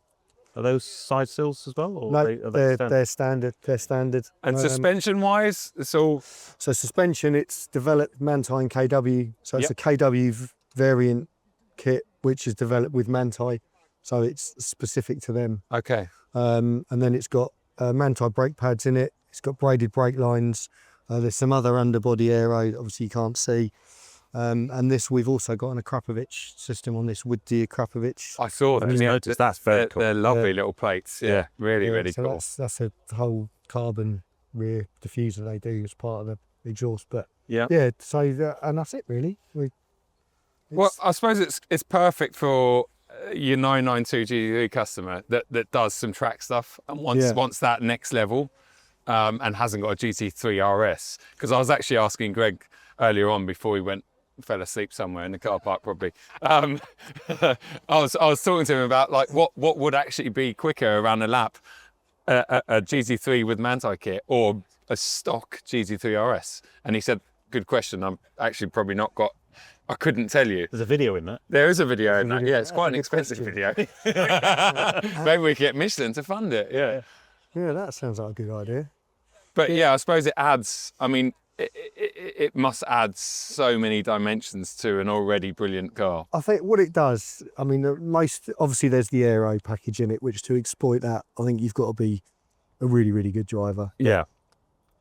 Are those side sills as well? Or No, are they standard? they're standard. They're standard. And suspension-wise, it's all. So suspension, it's developed Manti and KW. So it's Yep. a KW variant kit, which is developed with Manti. So it's specific to them. Okay. And then it's got Manti brake pads in it. It's got braided brake lines. There's some other underbody aero, obviously you can't see. And this, we've also got an Akrapovic system on this with the Akrapovic. I saw that. just noticed that's very cool. They're lovely little plates. Yeah. Really so cool. that's a whole carbon rear diffuser they do as part of the exhaust. But Yeah. so and that's it really. Well, I suppose it's perfect for your 992 GT3 customer that does some track stuff and wants that next level, and hasn't got a GT3 RS. Because I was actually asking Greg earlier on before he fell asleep somewhere in the car park probably. I was talking to him about like what would actually be quicker around a lap, a GT3 with Manti kit or a stock GT3 RS, and he said, "Good question. I'm actually probably not got." I couldn't tell you. There's a video in that. There is a video in that. Yeah, it's quite an expensive video. Maybe we can get Michelin to fund it. Yeah. Yeah, that sounds like a good idea. But yeah, I suppose it adds. I mean, it must add so many dimensions to an already brilliant car. I think what it does, I mean, obviously there's the aero package in it, which to exploit that, I think you've got to be a really, really good driver. Yeah.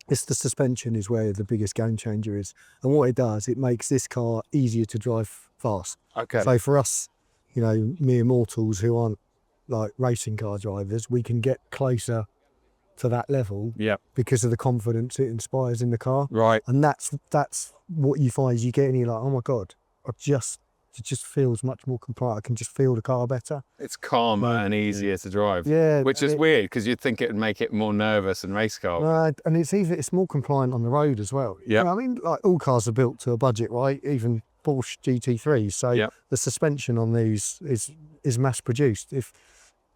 It's the suspension is where the biggest game changer is. And what it does, it makes this car easier to drive fast. Okay. So for us, mere mortals who aren't like racing car drivers, we can get closer to that level Yeah. because of the confidence it inspires in the car. Right. And that's what you find is you get in, you're like, oh my God, it just feels much more compliant. I can just feel the car better. It's calmer and easier to drive. Yeah. Which is weird because you'd think it would make it more nervous and race car. No, and it's more compliant on the road as well. Yeah. You know, I mean, like all cars are built to a budget, right? Even Porsche GT3s. So the suspension on these is mass produced.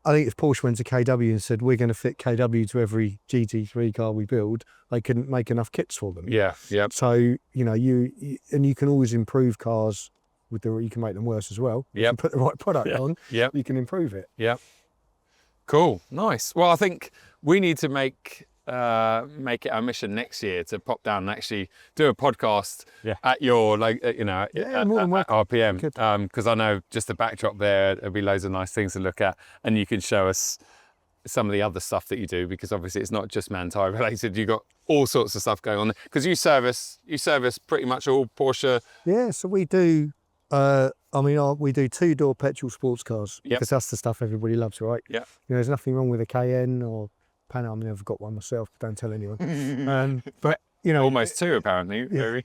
I think if Porsche went to KW and said, we're going to fit KW to every GT3 car we build, they couldn't make enough kits for them. Yeah. Yeah. So, you know, you can always improve cars you can make them worse as well. Yep. If you put the right product on, you can improve it. Yeah. Cool. Nice. Well, I think we need to make it our mission next year to pop down and actually do a podcast at your, like, at RPM. Because I know just the backdrop there'll be loads of nice things to look at, and you can show us some of the other stuff that you do, because obviously it's not just Manthey related. You've got all sorts of stuff going on there. Because you service pretty much all Porsche. Yeah, so we do. We do 2-door petrol sports cars because that's the stuff everybody loves, right? Yeah. You know, there's nothing wrong with a Cayenne or Pan Am. I've never got one myself. Don't tell anyone. But you know, almost 2 apparently. Yeah.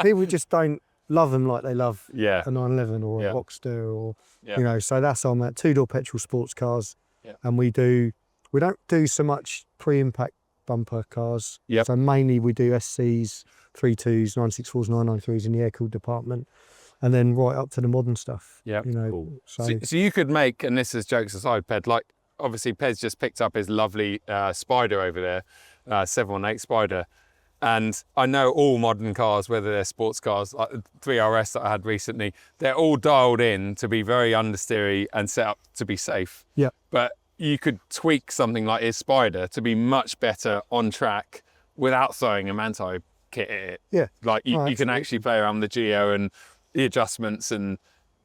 People just don't love them like they love a 911 or a Boxster or you know. So that's on that 2-door petrol sports cars, and we don't do so much pre-impact bumper cars. So mainly we do SCs, 32s, 964s, 993s in the air-cooled department. And then right up to the modern stuff. Yeah. You know, Cool. So you could make, and this is jokes aside, Ped, like obviously Ped's just picked up his lovely Spider over there, 718 Spider. And I know all modern cars, whether they're sports cars, like the 3RS that I had recently, they're all dialed in to be very understeery and set up to be safe. Yeah. But you could tweak something like his Spider to be much better on track without throwing a Manthey kit at it. Yeah. Like you can actually play around with the Geo and the adjustments and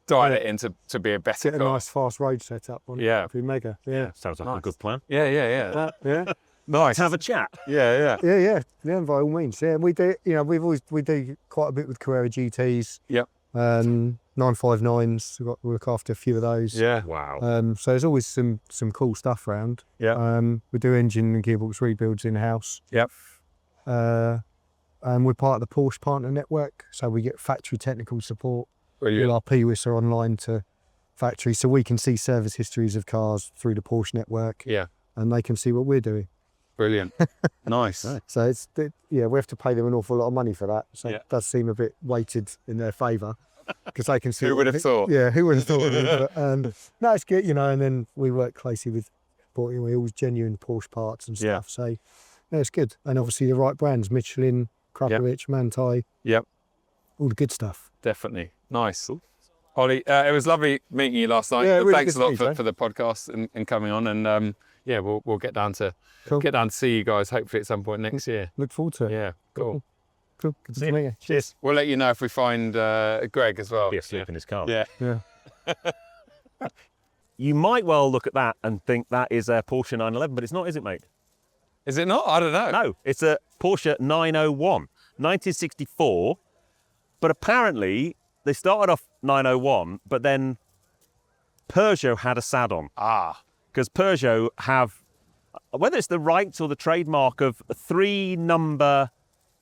dial it in to be a better get car. a nice fast road setup on it through Mega. Yeah. Sounds like a good plan. Yeah. Yeah. Nice. Have a chat. Yeah. Yeah, by all means. Yeah, we do. You know, we do quite a bit with Carrera GTs. Yep. 959s. We look after a few of those. Yeah. Wow. So there's always some cool stuff around. Yeah. We do engine and gearbox rebuilds in house. Yep. And we're part of the Porsche Partner Network, so we get factory technical support. Brilliant. All our PWIS are online to factory, so we can see service histories of cars through the Porsche network. Yeah. And they can see what we're doing. Brilliant. Nice. So we have to pay them an awful lot of money for that. So it does seem a bit weighted in their favour because they can see. Who would have thought? Yeah, who would have thought of it? But, no, it's good, you know. And then we work closely with, we always genuine Porsche parts and stuff. So yeah, it's good. And obviously the right brands: Michelin, Krapovich, Manthey. Yep. All the good stuff. Definitely. Nice. Ollie, it was lovely meeting you last night. Yeah, really thanks a good lot to for the podcast and coming on. And we'll get down to see you guys hopefully at some point next year. Look forward to it. Yeah, cool. Good to meet you. Cheers. We'll let you know if we find Greg as well. Be asleep in his car. Yeah. You might well look at that and think that is a Porsche 911, but it's not, is it, mate? Is it not? I don't know. No, it's a Porsche 901, 1964. But apparently they started off 901, but then Peugeot had a sad on. Because Peugeot have, whether it's the rights or the trademark of 3 number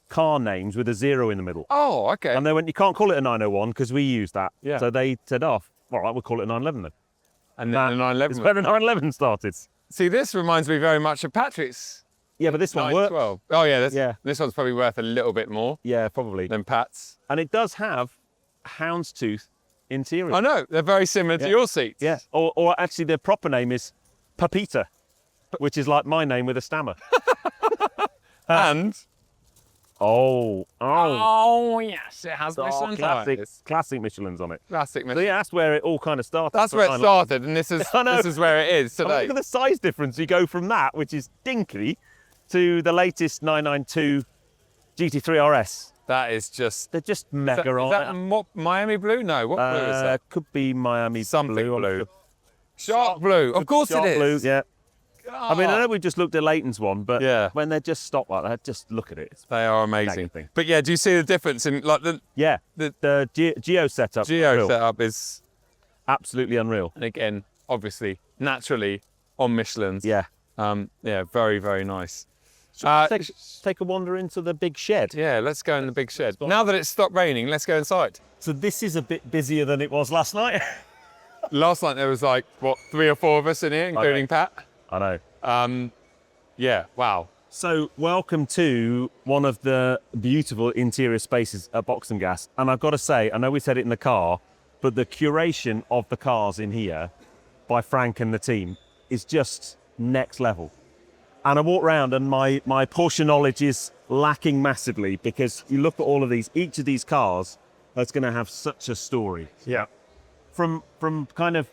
car names with a 0 in the middle. Oh, okay. And they went, you can't call it a 901 because we use that. Yeah. So they said, all right, we'll call it a 911 then. And then the 911. It's where the 911 started. See, this reminds me very much of Patrick's. Yeah, but this one works. 912. Oh, yeah. This one's probably worth a little bit more. Yeah, probably. Than Pat's. And it does have a houndstooth interior. I know. They're very similar to your seats. Yeah. Or actually, their proper name is Papita, which is like my name with a stammer. And. Oh, yes, it has Michelin classic Michelin's on it. Classic Michelin. So yeah, that's where it all kind of started. That's where it started, and this is where it is today. Look at the size difference. You go from that, which is dinky, to the latest 992 GT3 RS. That is just... They're just mega on. Is that Miami blue? No, what blue is that? Could be Miami Something blue. Shark blue. Of course it is. Blue, yeah. I mean, I know we just looked at Leighton's one, but when they're just stopped like that, just look at it. They are amazing. But yeah, do you see the difference in like the Geo setup? Geo setup is absolutely unreal. And again, obviously, naturally on Michelin's. Yeah. Yeah, very, very nice. Take a wander into the big shed. Yeah, let's go in the big shed. Now that it's stopped raining, let's go inside. So this is a bit busier than it was last night. Last night there was like, what, 3 or 4 of us in here, including Pat? I know. Yeah, wow. So welcome to one of the beautiful interior spaces at Boxengasse. And I've got to say, I know we said it in the car, but the curation of the cars in here by Frank and the team is just next level. And I walk around and my Porsche knowledge is lacking massively, because you look at all of these, each of these cars that's going to have such a story. Yeah. From kind of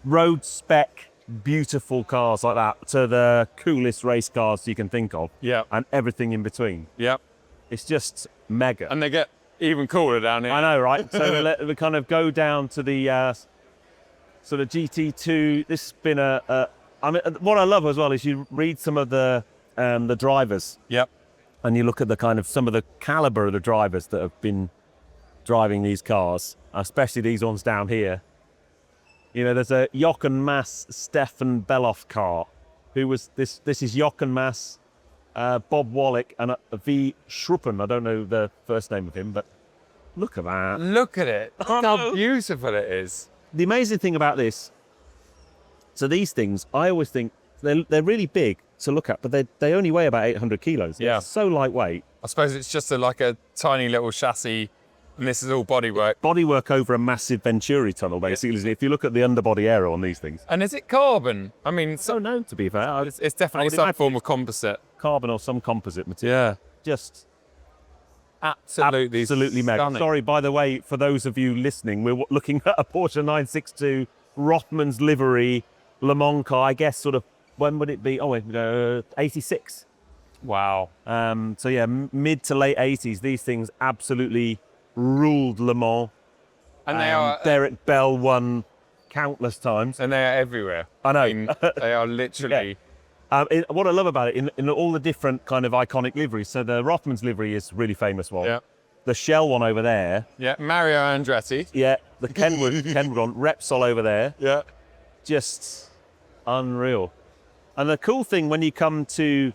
road spec, beautiful cars like that to the coolest race cars you can think of. Yeah. And everything in between. Yeah. It's just mega. And they get even cooler down here. I know, right? So we kind of go down to the sort of GT2. This has been I mean, what I love as well is you read some of the drivers. Yep. And you look at the kind of some of the caliber of the drivers that have been driving these cars, especially these ones down here. You know, there's a Jochen Mass Stefan Beloff car, who was this is Jochen Mass, Bob Wallach, and V. Schruppen. I don't know the first name of him, but look at that. Look at it. Look how beautiful it is. The amazing thing about this, so these things, I always think they're really big to look at, but they only weigh about 800 kilos. Yeah. It's so lightweight. I suppose it's just like a tiny little chassis, and this is all bodywork. Bodywork over a massive Venturi tunnel, basically. Isn't it? If you look at the underbody area on these things. And is it carbon? I mean, So no, to be fair. it's definitely some form of composite. Carbon or some composite material. Yeah. Just Absolutely mega. stunning. Sorry, by the way, for those of you listening, we're looking at a Porsche 962 Rothmans livery Le Mans car. I guess sort of, when would it be? Oh, 86. Wow. So yeah, mid to late 80s. These things absolutely ruled Le Mans. And they are Derek Bell won countless times. and they are everywhere. I know. I mean, they are literally What I love about it, in all the different kind of iconic liveries, so the Rothmans livery is a really famous one. Yeah. The Shell one over there. Yeah, Mario Andretti. Yeah. The Kenwood one, Repsol over there. Yeah. Just unreal. And the cool thing when you come to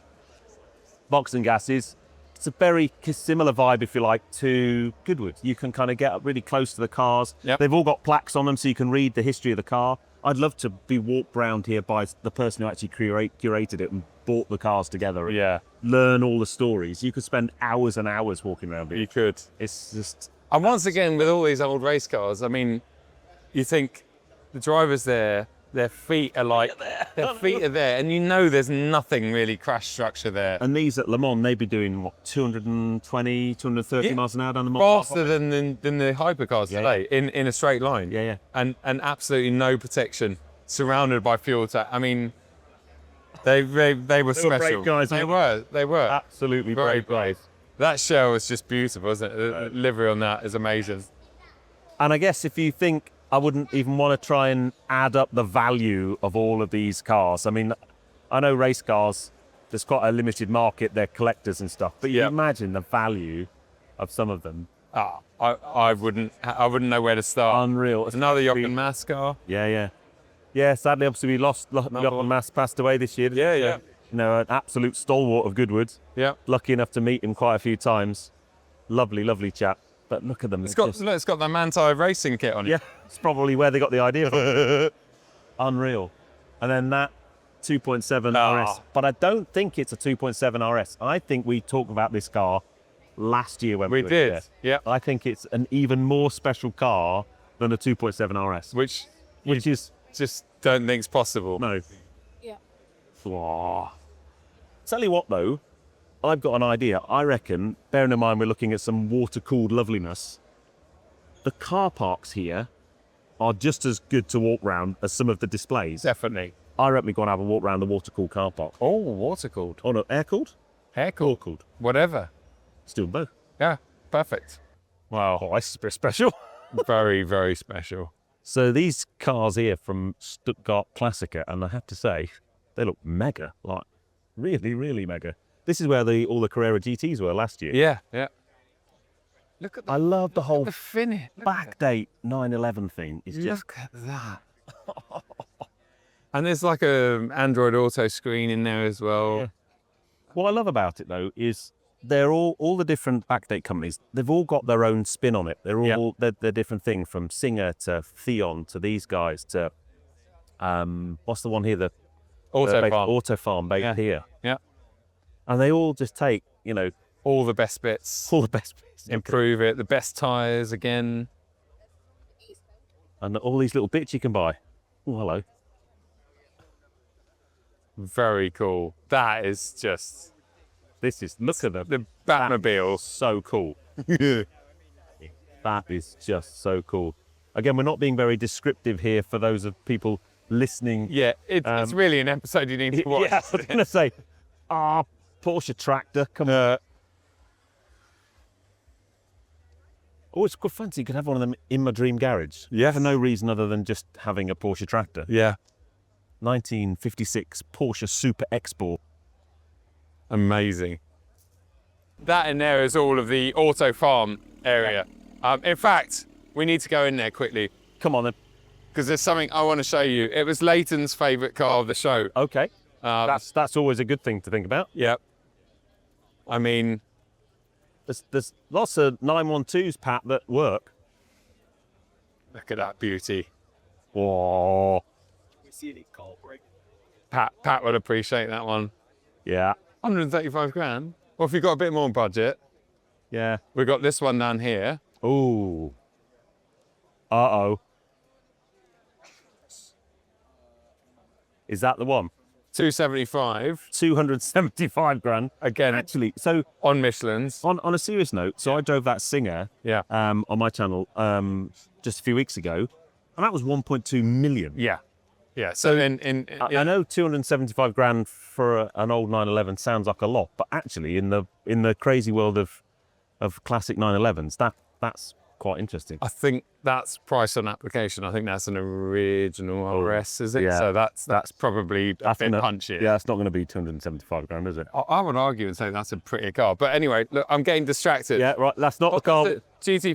Boxengasse is it's a very similar vibe, if you like, to Goodwood. You can kind of get up really close to the cars. Yep. They've all got plaques on them so you can read the history of the car. I'd love to be walked round here by the person who actually curated it and bought the cars together. And Yeah. learn all the stories. You could spend hours and hours walking around You here. could. It's just... And once again, with all these old race cars, I mean, you think the drivers there, their feet are like, their feet are there, and you know there's nothing really crash structure there. And these at Le Mans, they'd be doing, what, 220, 230 Yeah. miles an hour down the Mans? Faster than the hypercars today, in a straight line. Yeah, yeah. And absolutely no protection, surrounded by fuel tank. I mean, they were special. brave guys, They weren't were. Absolutely Very brave guys. That shell is just beautiful, isn't it? The livery on that is amazing. And I guess if you think, I wouldn't even want to try and add up the value of all of these cars. I mean, I know race cars, there's quite a limited market, they're collectors and stuff, but you Yeah. imagine the value of some of them. I wouldn't know where to start. Unreal. It's another Jochen Mass car. Yeah, yeah. Yeah, sadly, obviously, we lost Jochen Mass, passed away this year. Yeah, yeah. You know, an absolute stalwart of Goodwood. Yeah. Lucky enough to meet him quite a few times. Lovely, lovely chap. But look at them. It's got the Manti racing kit on it. Yeah, it's probably where they got the idea from. Unreal. And then that 2.7 RS. But I don't think it's a 2.7 RS. I think we talked about this car last year when we were did. there. Yeah. I think it's an even more special car than a 2.7 RS. Which is... just don't think's possible. No. Yeah. Wow. Tell you what, though, I've got an idea. I reckon, bearing in mind we're looking at some water-cooled loveliness, the car parks here are just as good to walk round as some of the displays. Definitely. I reckon we're going to have a walk round the water-cooled car park. Oh, water cooled. Oh, no, air-cooled? Hair cooled. Cooled. Whatever. Still both. Yeah, perfect. Wow. Oh, this is a bit special. Very, very special. So these cars here from Stuttgart Classica, and I have to say, they look mega, like really, really mega. This is where all the Carrera GTs were last year. Yeah, yeah. Look at I love the whole the finish. backdate 911 thing. It's just Look at that. And there's like a Android Auto screen in there as well. Yeah. What I love about it though is they're all the different backdate companies. They've all got their own spin on it. They're all they're different things, from Singer to Theon to these guys to what's the one here? The Auto Farm based here. Yeah. And they all just take, you know, all the best bits. all the best bits, Improve it. The best tyres again. and all these little bits you can buy. Oh, hello. Very cool. That is just Look at the Batmobile. so cool. That is just so cool. Again, we're not being very descriptive here for those of people listening. Yeah, it's really an episode you need to watch. Yeah, I was going to say, Porsche tractor, come on. Oh, it's quite fancy. You could have one of them in my dream garage. Yeah. For no reason other than just having a Porsche tractor. Yeah. 1956 Porsche Super Export. Amazing. That in there is all of the Auto Farm area. In fact, we need to go in there quickly Come on then. because there's something I want to show you. It was Leighton's favourite car of the show. Okay. That's always a good thing to think about. Yep. I mean, There's lots of 912s, Pat, that work. look at that beauty. Whoa. Pat would appreciate that one. Yeah. 135 grand. Well, if you've got a bit more budget, Yeah. we've got this one down here. Ooh. Uh-oh. Is that the one? 275. 275 grand. Again, Actually, so on Michelin's. on a serious note, so I drove that Singer Yeah. on my channel just a few weeks ago, and that was 1.2 million. Yeah. Yeah. So I know 275 grand for an old 911 sounds like a lot, but actually in the crazy world of classic 911s, that's quite interesting. I think that's price on application. I think that's an original RS, is it? yeah. So that's probably a bit punchy. Yeah, it's not going to be 275 grand, is it? I would argue and say that's a prettier car. But anyway, look, I'm getting distracted. Yeah, right. That's not the What car. is it?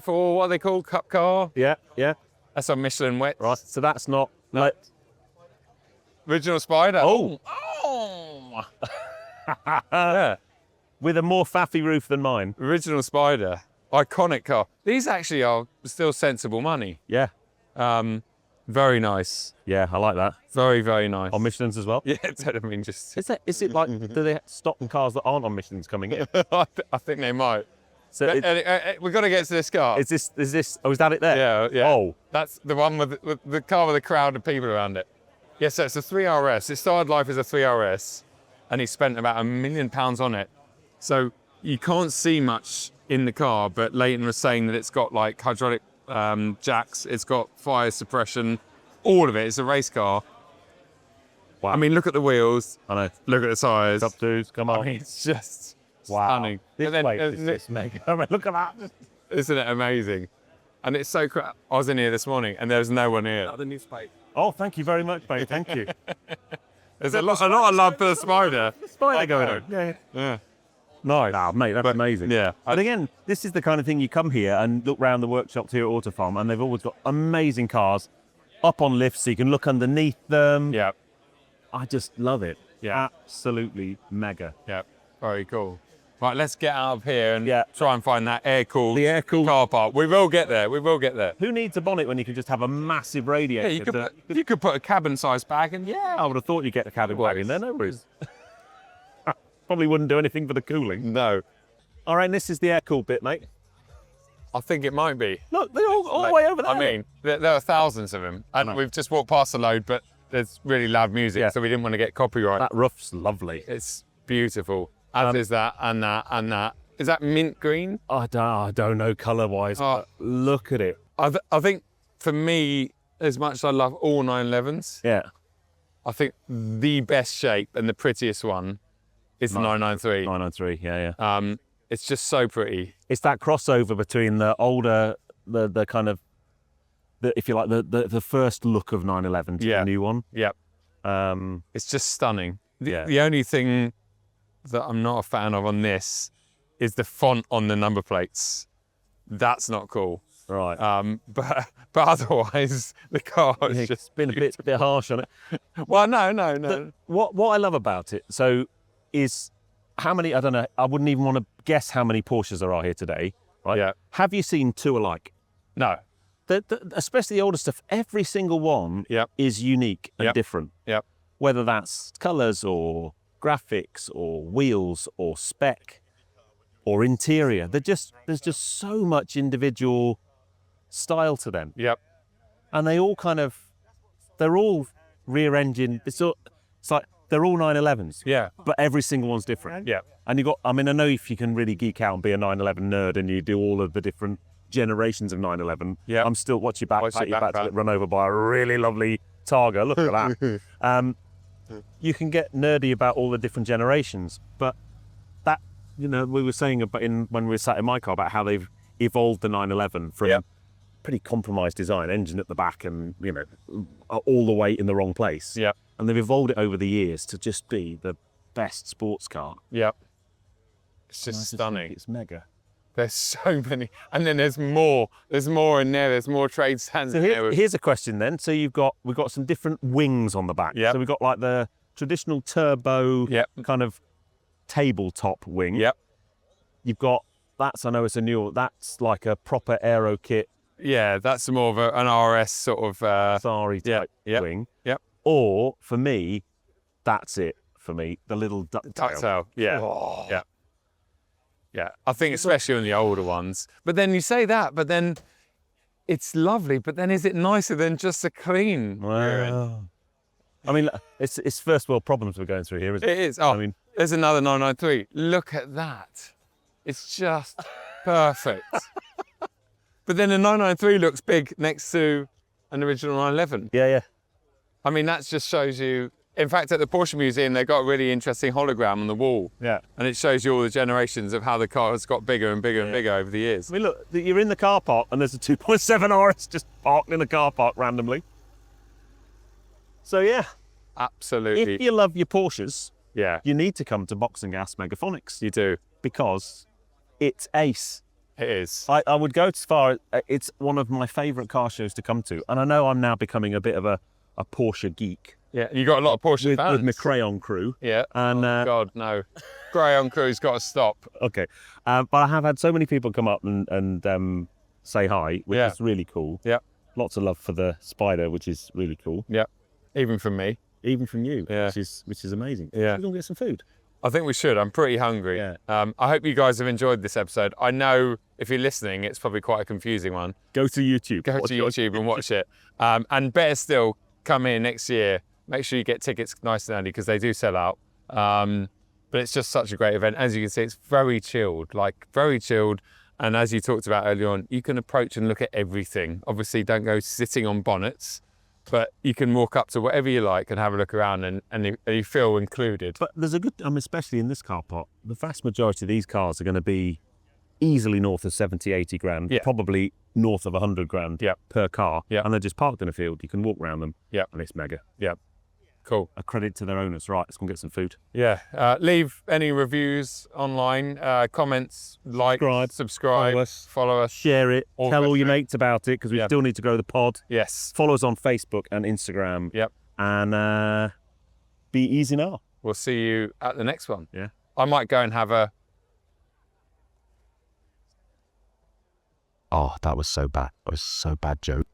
GT4, what are they called? Cup car? Yeah, yeah. That's on Michelin wet. Right. So that's not. Like, Original Spider. Oh. Oh. Yeah. with a more faffy roof than mine. Original Spider. Iconic car. These actually are still sensible money. Yeah. Very nice. Yeah, I like that. Very, very nice. On Michelin's as well. Yeah, I mean, just. Is it like, do they stop cars that aren't on Michelin's coming in? I think they might. So We've got to get to this car. is this, oh, is that it there? Yeah, yeah. Oh. That's the one with the car with a crowd of people around it. Yeah, so it's a 3RS. It started life as a 3RS, and he spent about £1 million on it. So you can't see much in the car, but Leighton was saying that it's got like hydraulic jacks, it's got fire suppression, all of it. It's a race car. Wow. I mean, look at the wheels, I know. look at the tyres. Top dudes, come on. I mean, it's just Wow. stunning. This And then, place is just mega. I mean, look at that. isn't it amazing? And it's so crap. I was in here this morning, and there's no one here. Oh, thank you very much, mate. Thank you. There's a lot of love for the Spider. Spider going on. Yeah. Yeah. Nice. Ah, mate, that's amazing. Yeah. And again, this is the kind of thing you come here and look round the workshops here at Auto Farm, and they've always got amazing cars up on lifts so you can look underneath them. Yeah. I just love it. Yeah. Absolutely mega. Yeah. Very cool. Right, let's get out of here and Yeah. try and find that air-cooled The air-cooled- car park. We will get there. We will get there. Who needs a bonnet when you can just have a massive radiator? Yeah, you could put a cabin-sized bag in. Yeah, I would have thought you'd get the cabin bag in there. No worries. Probably wouldn't do anything for the cooling. No. All right, this is the air-cooled bit, mate. I think it might be. Look, they're all the way over there. I mean, there are thousands of them. And we've just walked past a load, but there's really loud music, Yeah. so we didn't want to get copyright. that roof's lovely. It's beautiful. As is that, and that, and that. Is that mint green? I don't know colour-wise, Oh. but look at it. I think for me, as much as I love all 911s, Yeah. I think the best shape and the prettiest one is the 993. 993, yeah. It's just so pretty. It's that crossover between the older, the kind of, if you like, the first look of 911 to Yeah. the new one. Yep. Um, It's just stunning. Yeah. The only thing that I'm not a fan of on this is the font on the number plates. That's not cool. Right. But otherwise, the car is Yeah, just it's been a bit harsh on it. Well, no. What I love about it, is how many, I don't know, I wouldn't even want to guess how many Porsches there are here today, right? Yeah. Have you seen two alike? No. Especially the older stuff, every single one Yep. is unique and Yep. different. Yep. Whether that's colours or graphics or wheels or spec or interior. There's just so much individual style to them. Yep. And they're all rear engine. It's like they're all 911s. Yeah. But every single one's different. Yeah. And I know if you can really geek out and be a 911 nerd and you do all of the different generations of 911, Yeah. I'm still, watch your back, Watch pat your your back back, to get run over by a really lovely Targa. Look at that. You can get nerdy about all the different generations, but that, we were saying about when we were sat in my car about how they've evolved the 911 from Yep. pretty compromised design, engine at the back and, all the way in the wrong place. Yep. And they've evolved it over the years to just be the best sports car. Yep. It's And I just think stunning. It's mega. There's so many, and then there's more. There's more in there. There's more trade stands. So in there. here's a question then. So we've got some different wings on the back. Yep. So we've got like the traditional turbo Yep. kind of tabletop wing. Yep. You've got that's like a proper aero kit Yeah, that's more of an RS sort of. Sari type Yep. wing. Yep. Or for me, that's it for me. The little ducktail. Ducktail. Yeah. Oh. Yeah. Yeah. I think especially on the older ones. But then you say that, but then it's lovely. But then is it nicer than just a clean rear end? Wow. I mean, it's first world problems we're going through here, isn't it? It is. Oh, I mean, there's another 993. Look at that. It's just perfect. But then the 993 looks big next to an original 911. yeah. I mean, that just shows you. In fact, at the Porsche Museum, they've got a really interesting hologram on the wall. Yeah. And it shows you all the generations of how the car has got bigger and bigger and bigger over the years. I mean, look, you're in the car park and there's a 2.7 RS just parked in the car park randomly. So yeah, Absolutely. if you love your Porsches, Yeah, you need to come to Boxengasse Megaphonics you do. because it's ace. It is. I would go as far as it's one of my favourite car shows to come to. And I know I'm now becoming a bit of a Porsche geek Yeah, you got a lot of Porsche fans. with my Crayon crew. Yeah. And God, no. Grey crew's got to stop. okay, but I have had so many people come up and say hi, which Yeah. is really cool. Yeah. Lots of love for the Spider, which is really cool. Yeah. Even from me. Even from you, Yeah. which is amazing. Yeah. We're gonna get some food. I think we should. I'm pretty hungry. Yeah. I hope you guys have enjoyed this episode. I know if you're listening, it's probably quite a confusing one. Go to YouTube. Go Watch to it. YouTube and watch it. And better still, come here next year. Make sure you get tickets nice and early because they do sell out. But it's just such a great event. As you can see, it's very chilled, very chilled. And as you talked about earlier on, you can approach and look at everything. Obviously, don't go sitting on bonnets, but you can walk up to whatever you like and have a look around and you feel included. But there's a good, especially in this car park, the vast majority of these cars are going to be easily north of 70, 80 grand, Yeah. probably north of 100 grand Yeah. per car. Yeah. And they're just parked in a field. You can walk around them. Yeah. And it's mega. Yeah. Cool. A credit to their owners. Right, let's go and get some food. Yeah. Leave any reviews online, comments, like, subscribe, follow us. Share it. All Tell all your questions. mates about it because we Yeah. still need to grow the pod. Yes. Follow us on Facebook and Instagram. Yep. And be easy now. We'll see you at the next one. Yeah. I might go and have a. Oh, that was so bad. That was so bad joke.